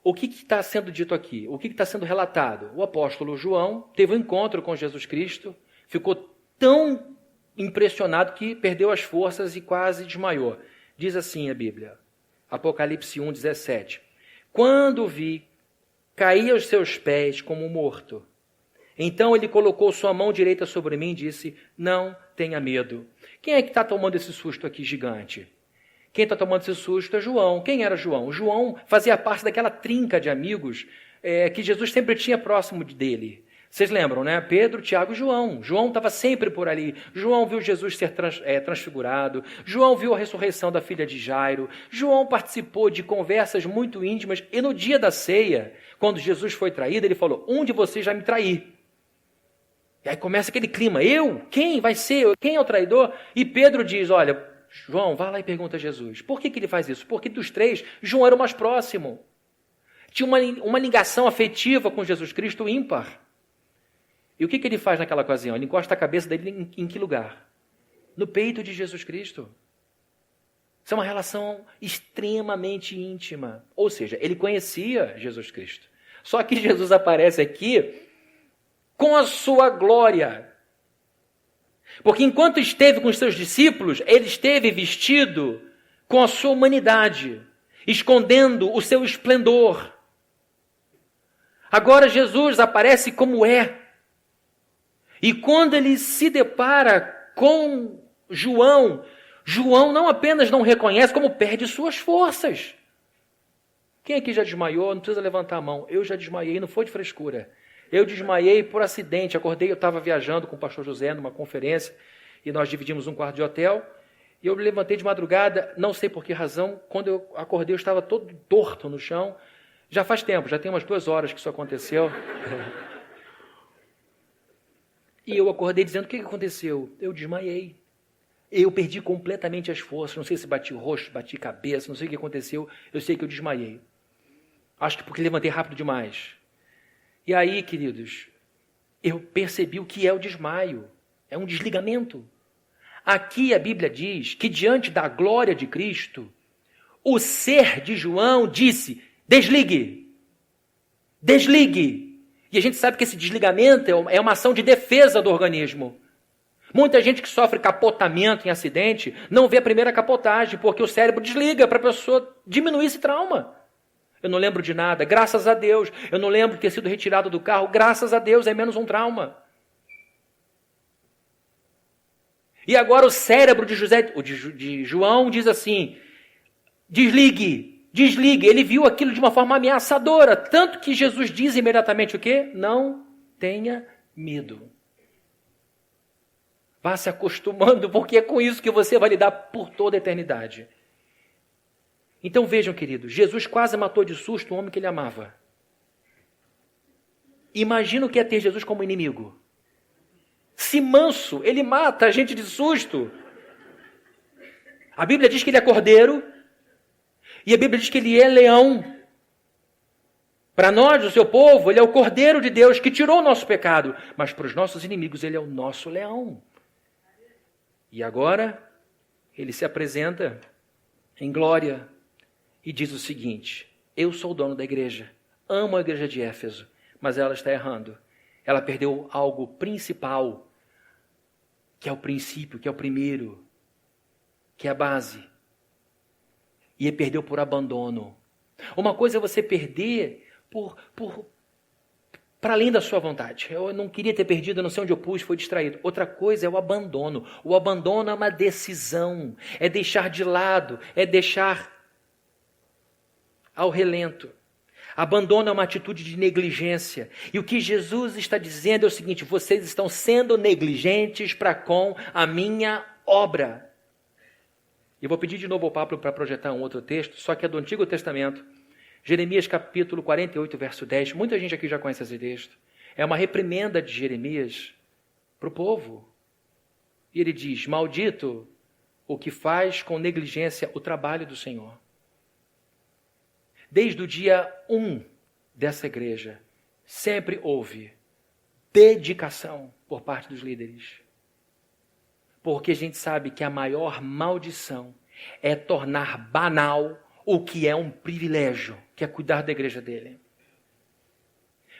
O que está sendo dito aqui? O que está sendo relatado? O apóstolo João teve um encontro com Jesus Cristo, ficou tão impressionado que perdeu as forças e quase desmaiou. Diz assim a Bíblia, Apocalipse 1, 17. Quando vi, caí aos seus pés como morto. Então ele colocou sua mão direita sobre mim e disse, não tenha medo. Quem é que está tomando esse susto aqui gigante? Quem está tomando esse susto é João. Quem era João? João fazia parte daquela trinca de amigos que Jesus sempre tinha próximo dele. Vocês lembram, né? Pedro, Tiago e João. João estava sempre por ali. João viu Jesus ser transfigurado. João viu a ressurreição da filha de Jairo. João participou de conversas muito íntimas. E no dia da ceia, quando Jesus foi traído, ele falou: um de vocês vai me trair. E aí começa aquele clima. Eu? Quem vai ser? Quem é o traidor? E Pedro diz: olha, João, vai lá e pergunta a Jesus. Por que ele faz isso? Porque dos três, João era o mais próximo. Tinha uma ligação afetiva com Jesus Cristo ímpar. E o que ele faz naquela ocasião? Ele encosta a cabeça dele em que lugar? No peito de Jesus Cristo. Isso é uma relação extremamente íntima. Ou seja, ele conhecia Jesus Cristo. Só que Jesus aparece aqui com a sua glória. Porque enquanto esteve com os seus discípulos, ele esteve vestido com a sua humanidade, escondendo o seu esplendor. Agora Jesus aparece como é. E quando ele se depara com João, João não apenas não reconhece, como perde suas forças. Quem aqui já desmaiou? Não precisa levantar a mão. Eu já desmaiei, não foi de frescura. Eu desmaiei por acidente. Acordei, eu estava viajando com o pastor José numa conferência, e nós dividimos um quarto de hotel, e eu me levantei de madrugada, não sei por que razão, quando eu acordei eu estava todo torto no chão. Já faz tempo, já tem umas 2 horas que isso aconteceu. E eu acordei dizendo: o que aconteceu? Eu desmaiei. Eu perdi completamente as forças. Não sei se bati o rosto, bati cabeça, não sei o que aconteceu. Eu sei que eu desmaiei. Acho que porque levantei rápido demais. E aí, queridos, eu percebi o que é o desmaio. É um desligamento. Aqui a Bíblia diz que diante da glória de Cristo, o ser de João disse: desligue. Desligue. E a gente sabe que esse desligamento é uma ação de defesa do organismo. Muita gente que sofre capotamento em acidente não vê a primeira capotagem, porque o cérebro desliga para a pessoa diminuir esse trauma. Eu não lembro de nada, graças a Deus. Eu não lembro de ter sido retirado do carro, graças a Deus, é menos um trauma. E agora o cérebro de João diz assim: desligue. Desligue. Ele viu aquilo de uma forma ameaçadora. Tanto que Jesus diz imediatamente o quê? Não tenha medo. Vá se acostumando, porque é com isso que você vai lidar por toda a eternidade. Então vejam, queridos, Jesus quase matou de susto um homem que ele amava. Imagina o que é ter Jesus como inimigo. Se manso, ele mata a gente de susto. A Bíblia diz que ele é cordeiro. E a Bíblia diz que ele é leão. Para nós, o seu povo, ele é o Cordeiro de Deus que tirou o nosso pecado. Mas para os nossos inimigos, ele é o nosso leão. E agora, ele se apresenta em glória e diz o seguinte: eu sou o dono da igreja, amo a igreja de Éfeso, mas ela está errando. Ela perdeu algo principal, que é o princípio, que é o primeiro, que é a base. E perdeu por abandono. Uma coisa é você perder para além da sua vontade. Eu não queria ter perdido, eu não sei onde eu pus, foi distraído. Outra coisa é o abandono. O abandono é uma decisão. É deixar de lado, é deixar ao relento. Abandono é uma atitude de negligência. E o que Jesus está dizendo é o seguinte: vocês estão sendo negligentes para com a minha obra. E vou pedir de novo ao Pablo para projetar um outro texto, só que é do Antigo Testamento. Jeremias capítulo 48, verso 10. Muita gente aqui já conhece esse texto. É uma reprimenda de Jeremias para o povo. E ele diz: maldito o que faz com negligência o trabalho do Senhor. Desde o dia 1 dessa igreja, sempre houve dedicação por parte dos líderes. Porque a gente sabe que a maior maldição é tornar banal o que é um privilégio, que é cuidar da igreja dele.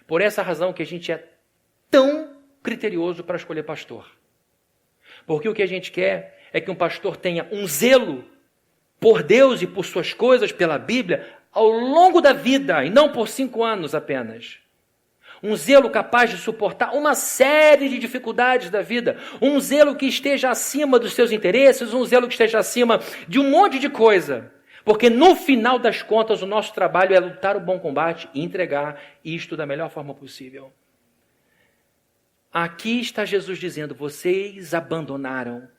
Por essa razão que a gente é tão criterioso para escolher pastor. Porque o que a gente quer é que um pastor tenha um zelo por Deus e por suas coisas, pela Bíblia, ao longo da vida, e não por 5 anos apenas. Um zelo capaz de suportar uma série de dificuldades da vida. Um zelo que esteja acima dos seus interesses, um zelo que esteja acima de um monte de coisa. Porque no final das contas, o nosso trabalho é lutar o bom combate e entregar isto da melhor forma possível. Aqui está Jesus dizendo, vocês abandonaram,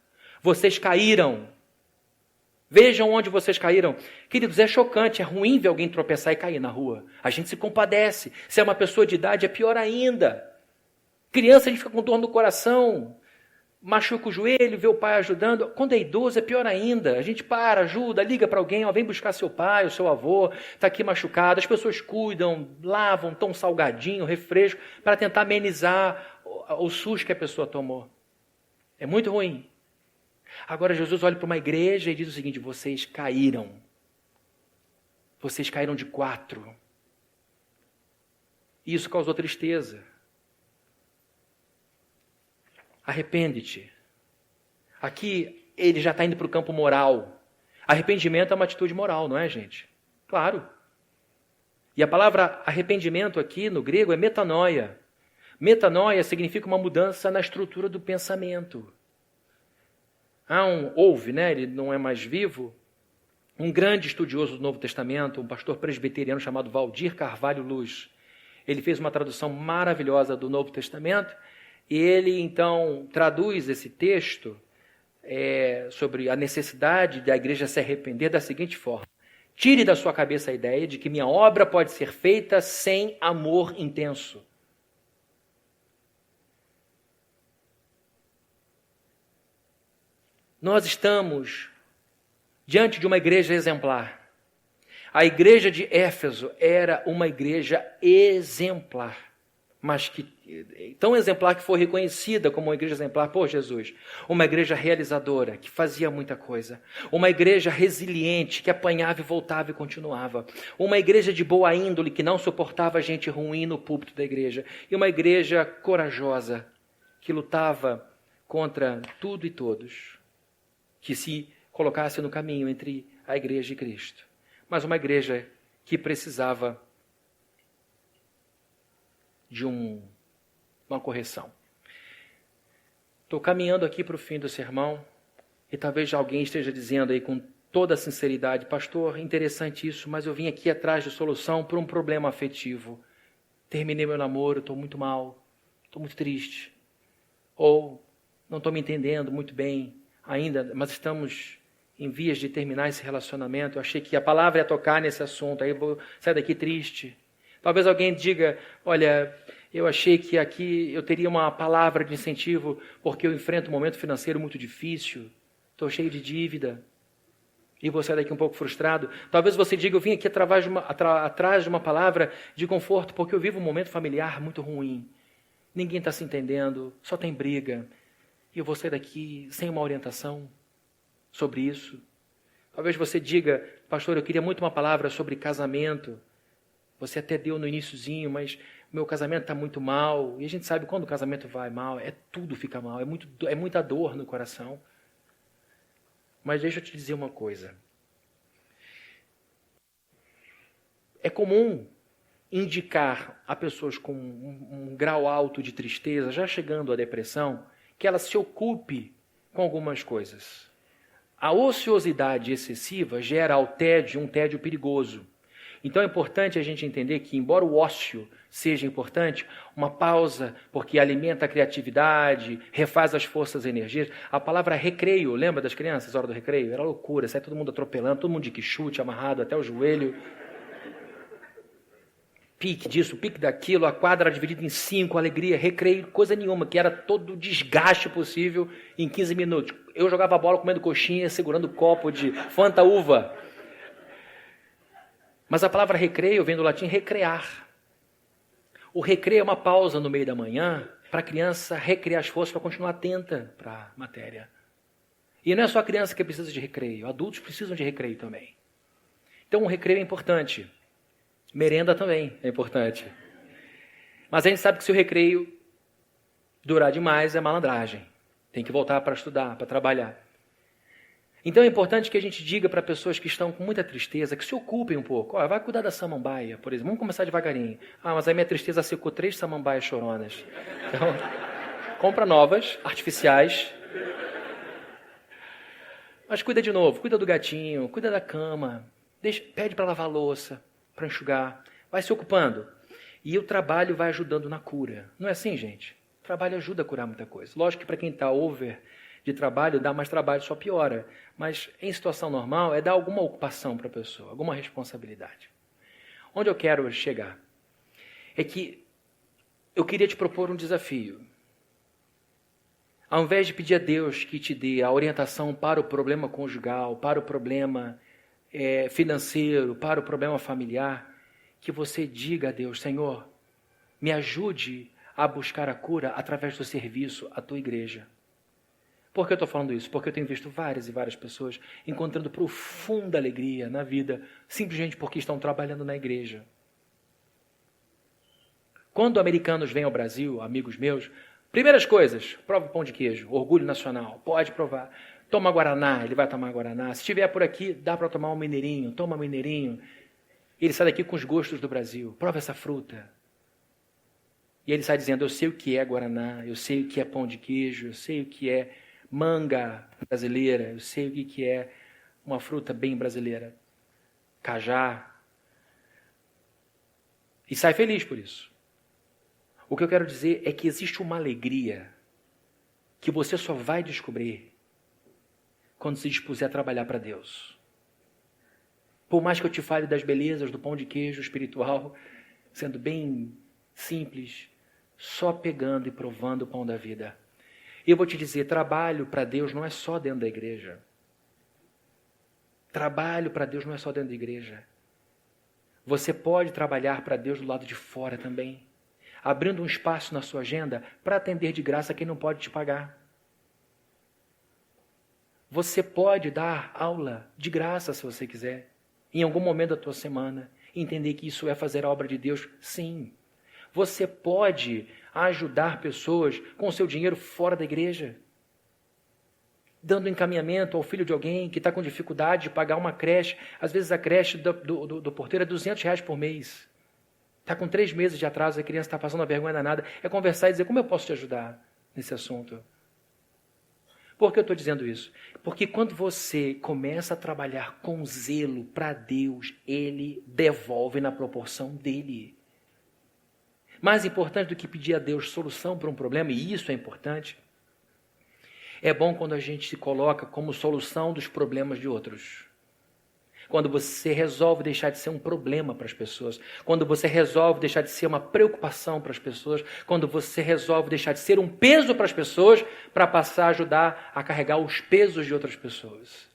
vocês caíram. Vejam onde vocês caíram. Queridos, é chocante, é ruim ver alguém tropeçar e cair na rua. A gente se compadece. Se é uma pessoa de idade, é pior ainda. Criança, a gente fica com dor no coração, machuca o joelho, vê o pai ajudando. Quando é idoso, é pior ainda. A gente para, ajuda, liga para alguém, vem buscar seu pai, o seu avô, está aqui machucado. As pessoas cuidam, lavam, tão salgadinho, refresco, para tentar amenizar o susto que a pessoa tomou. É muito ruim. Agora Jesus olha para uma igreja e diz o seguinte, vocês caíram. Vocês caíram de 4. Isso causou tristeza. Arrepende-te. Aqui ele já está indo para o campo moral. Arrependimento é uma atitude moral, não é, gente? Claro. E a palavra arrependimento aqui no grego é metanoia. Metanoia significa uma mudança na estrutura do pensamento. Houve, né? Ele não é mais vivo, um grande estudioso do Novo Testamento, um pastor presbiteriano chamado Valdir Carvalho Luz. Ele fez uma tradução maravilhosa do Novo Testamento e ele, então, traduz esse texto sobre a necessidade da igreja se arrepender da seguinte forma. Tire da sua cabeça a ideia de que minha obra pode ser feita sem amor intenso. Nós estamos diante de uma igreja exemplar. A igreja de Éfeso era uma igreja exemplar, mas tão exemplar que foi reconhecida como uma igreja exemplar por Jesus. Uma igreja realizadora, que fazia muita coisa. Uma igreja resiliente, que apanhava e voltava e continuava. Uma igreja de boa índole, que não suportava gente ruim no púlpito da igreja. E uma igreja corajosa, que lutava contra tudo e todos que se colocasse no caminho entre a igreja e Cristo. Mas uma igreja que precisava de uma correção. Estou caminhando aqui para o fim do sermão e talvez alguém esteja dizendo aí com toda a sinceridade, pastor, interessante isso, mas eu vim aqui atrás de solução para um problema afetivo. Terminei meu namoro, estou muito mal, estou muito triste. Ou não estou me entendendo muito bem ainda, mas estamos em vias de terminar esse relacionamento. Eu achei que a palavra ia tocar nesse assunto, aí eu vou sair daqui triste. Talvez alguém diga, olha, eu achei que aqui eu teria uma palavra de incentivo porque eu enfrento um momento financeiro muito difícil, estou cheio de dívida, e vou sair daqui um pouco frustrado. Talvez você diga, eu vim aqui atrás de uma palavra de conforto porque eu vivo um momento familiar muito ruim. Ninguém está se entendendo, só tem briga. E eu vou sair daqui sem uma orientação sobre isso. Talvez você diga, pastor, eu queria muito uma palavra sobre casamento. Você até deu no iniciozinho, mas meu casamento está muito mal. E a gente sabe quando o casamento vai mal, tudo fica mal, é muita dor no coração. Mas deixa eu te dizer uma coisa. É comum indicar a pessoas com um grau alto de tristeza, já chegando à depressão, que ela se ocupe com algumas coisas. A ociosidade excessiva gera um tédio perigoso. Então é importante a gente entender que, embora o ócio seja importante, uma pausa, porque alimenta a criatividade, refaz as forças e energias. A palavra recreio, lembra das crianças, a hora do recreio? Era loucura, sai todo mundo atropelando, todo mundo de quichute, amarrado até o joelho. Pique disso, pique daquilo, a quadra dividida em 5, alegria, recreio, coisa nenhuma, que era todo o desgaste possível em 15 minutos. Eu jogava bola comendo coxinha, segurando copo de Fanta uva. Mas a palavra recreio vem do latim recrear. O recreio é uma pausa no meio da manhã para a criança recriar as forças para continuar atenta para a matéria. E não é só a criança que precisa de recreio, adultos precisam de recreio também. Então o recreio é importante. Merenda também é importante. Mas a gente sabe que se o recreio durar demais é malandragem. Tem que voltar para estudar, para trabalhar. Então é importante que a gente diga para pessoas que estão com muita tristeza, que se ocupem um pouco. Vai cuidar da samambaia, por exemplo. Vamos começar devagarinho. Mas a minha tristeza secou 3 samambaias choronas. Então, compra novas, artificiais. Mas cuida de novo, cuida do gatinho, cuida da cama, pede para lavar a louça, para enxugar, vai se ocupando. E o trabalho vai ajudando na cura. Não é assim, gente? O trabalho ajuda a curar muita coisa. Lógico que para quem está over de trabalho, dá mais trabalho, só piora. Mas em situação normal, é dar alguma ocupação para a pessoa, alguma responsabilidade. Onde eu quero chegar é que eu queria te propor um desafio. Ao invés de pedir a Deus que te dê a orientação para o problema conjugal, para o problema financeiro, para o problema familiar, que você diga a Deus: Senhor, me ajude a buscar a cura através do serviço à tua igreja. Por que eu estou falando isso? Porque eu tenho visto várias e várias pessoas encontrando profunda alegria na vida, simplesmente porque estão trabalhando na igreja. Quando americanos vêm ao Brasil, amigos meus, primeiras coisas: prova pão de queijo, orgulho nacional, pode provar. Toma guaraná, ele vai tomar guaraná. Se estiver por aqui, dá para tomar um mineirinho, toma mineirinho. Ele sai daqui com os gostos do Brasil, prova essa fruta. E ele sai dizendo: eu sei o que é guaraná, eu sei o que é pão de queijo, eu sei o que é manga brasileira, eu sei o que é uma fruta bem brasileira, cajá. E sai feliz por isso. O que eu quero dizer é que existe uma alegria que você só vai descobrir quando se dispuser a trabalhar para Deus. Por mais que eu te fale das belezas do pão de queijo espiritual, sendo bem simples, só pegando e provando o pão da vida. Eu vou te dizer, trabalho para Deus não é só dentro da igreja. Trabalho para Deus não é só dentro da igreja. Você pode trabalhar para Deus do lado de fora também, abrindo um espaço na sua agenda para atender de graça quem não pode te pagar. Você pode dar aula de graça se você quiser, em algum momento da tua semana, entender que isso é fazer a obra de Deus, sim. Você pode ajudar pessoas com o seu dinheiro fora da igreja, dando encaminhamento ao filho de alguém que está com dificuldade de pagar uma creche. Às vezes a creche do porteiro é R$200 por mês. Está com 3 meses de atraso, a criança está passando uma vergonha danada. É conversar e dizer: como eu posso te ajudar nesse assunto? Por que eu estou dizendo isso? Porque quando você começa a trabalhar com zelo para Deus, Ele devolve na proporção dele. Mais importante do que pedir a Deus solução para um problema, e isso é importante, é bom quando a gente se coloca como solução dos problemas de outros. Quando você resolve deixar de ser um problema para as pessoas, quando você resolve deixar de ser uma preocupação para as pessoas, quando você resolve deixar de ser um peso para as pessoas, para passar a ajudar a carregar os pesos de outras pessoas.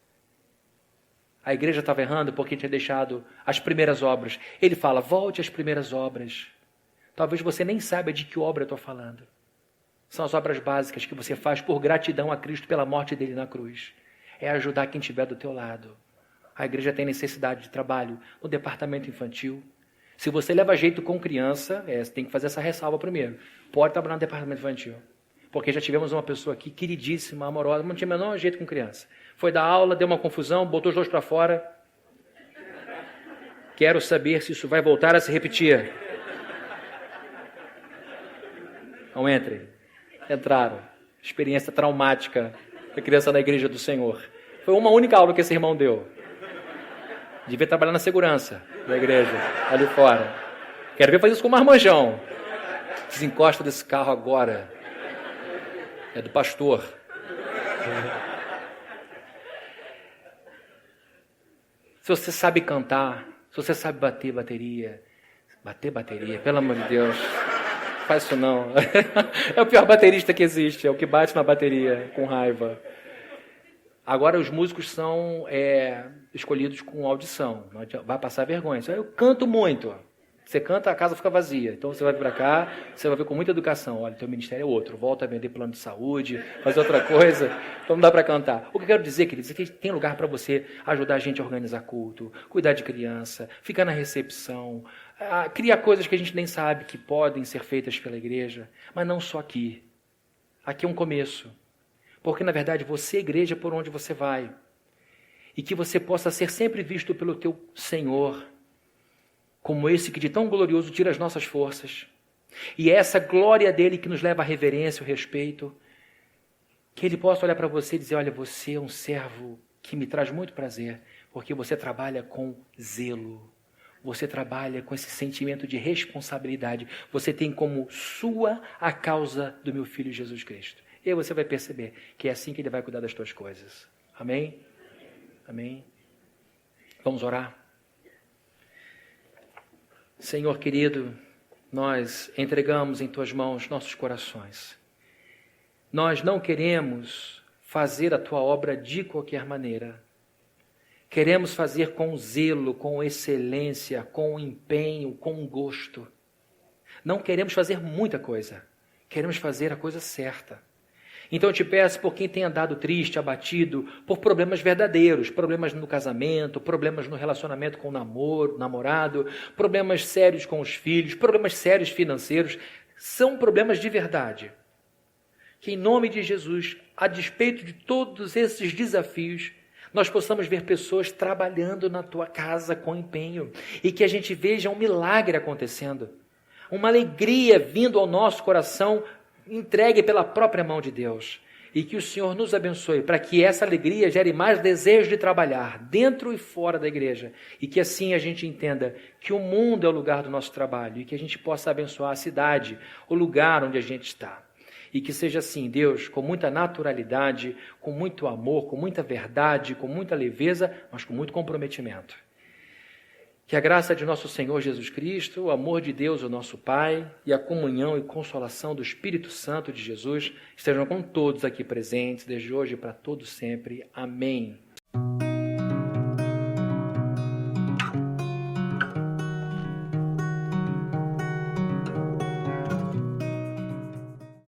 A igreja estava errando porque tinha deixado as primeiras obras. Ele fala: volte às primeiras obras. Talvez você nem saiba de que obra eu estou falando. São as obras básicas que você faz por gratidão a Cristo pela morte dele na cruz. É ajudar quem estiver do teu lado. A igreja tem necessidade de trabalho no departamento infantil. Se você leva jeito com criança, você tem que fazer essa ressalva primeiro. Pode trabalhar no departamento infantil. Porque já tivemos uma pessoa aqui, queridíssima, amorosa, não tinha o menor jeito com criança. Foi dar aula, deu uma confusão, botou os dois para fora. Quero saber se isso vai voltar a se repetir. Não entrem. Entraram. Experiência traumática da criança na igreja do Senhor. Foi uma única aula que esse irmão deu. Devia trabalhar na segurança da igreja, ali fora. Quero ver fazer isso com o marmanjão. Desencosta desse carro agora. É do pastor. Se você sabe cantar, se você sabe bater bateria, pelo amor de Deus, faz isso não. É o pior baterista que existe, é o que bate na bateria com raiva. Agora os músicos são escolhidos com audição, não vai passar vergonha. Eu canto muito. Você canta, a casa fica vazia. Então você vai vir para cá, você vai ver com muita educação. Olha, teu ministério é outro. Volta a vender plano de saúde, fazer outra coisa. Então não dá para cantar. O que eu quero dizer, queridos, é que tem lugar para você ajudar a gente a organizar culto, cuidar de criança, ficar na recepção, criar coisas que a gente nem sabe que podem ser feitas pela igreja. Mas não só aqui. Aqui é um começo. Porque, na verdade, você é igreja por onde você vai. E que você possa ser sempre visto pelo teu Senhor, como esse que de tão glorioso tira as nossas forças. E é essa glória dele que nos leva à reverência, ao respeito. Que ele possa olhar para você e dizer: olha, você é um servo que me traz muito prazer, porque você trabalha com zelo. Você trabalha com esse sentimento de responsabilidade. Você tem como sua a causa do meu Filho Jesus Cristo. E aí você vai perceber que é assim que Ele vai cuidar das tuas coisas. Amém? Amém? Vamos orar? Senhor querido, nós entregamos em Tuas mãos nossos corações. Nós não queremos fazer a Tua obra de qualquer maneira. Queremos fazer com zelo, com excelência, com empenho, com gosto. Não queremos fazer muita coisa. Queremos fazer a coisa certa. Então eu te peço por quem tem andado triste, abatido, por problemas verdadeiros, problemas no casamento, problemas no relacionamento com o namorado, problemas sérios com os filhos, problemas sérios financeiros, são problemas de verdade. Que em nome de Jesus, a despeito de todos esses desafios, nós possamos ver pessoas trabalhando na tua casa com empenho e que a gente veja um milagre acontecendo, uma alegria vindo ao nosso coração, entregue pela própria mão de Deus. E que o Senhor nos abençoe para que essa alegria gere mais desejo de trabalhar dentro e fora da igreja e que assim a gente entenda que o mundo é o lugar do nosso trabalho e que a gente possa abençoar a cidade, o lugar onde a gente está. E que seja assim, Deus, com muita naturalidade, com muito amor, com muita verdade, com muita leveza, mas com muito comprometimento. Que a graça de nosso Senhor Jesus Cristo, o amor de Deus, o nosso Pai, e a comunhão e consolação do Espírito Santo de Jesus estejam com todos aqui presentes, desde hoje e para todos sempre. Amém.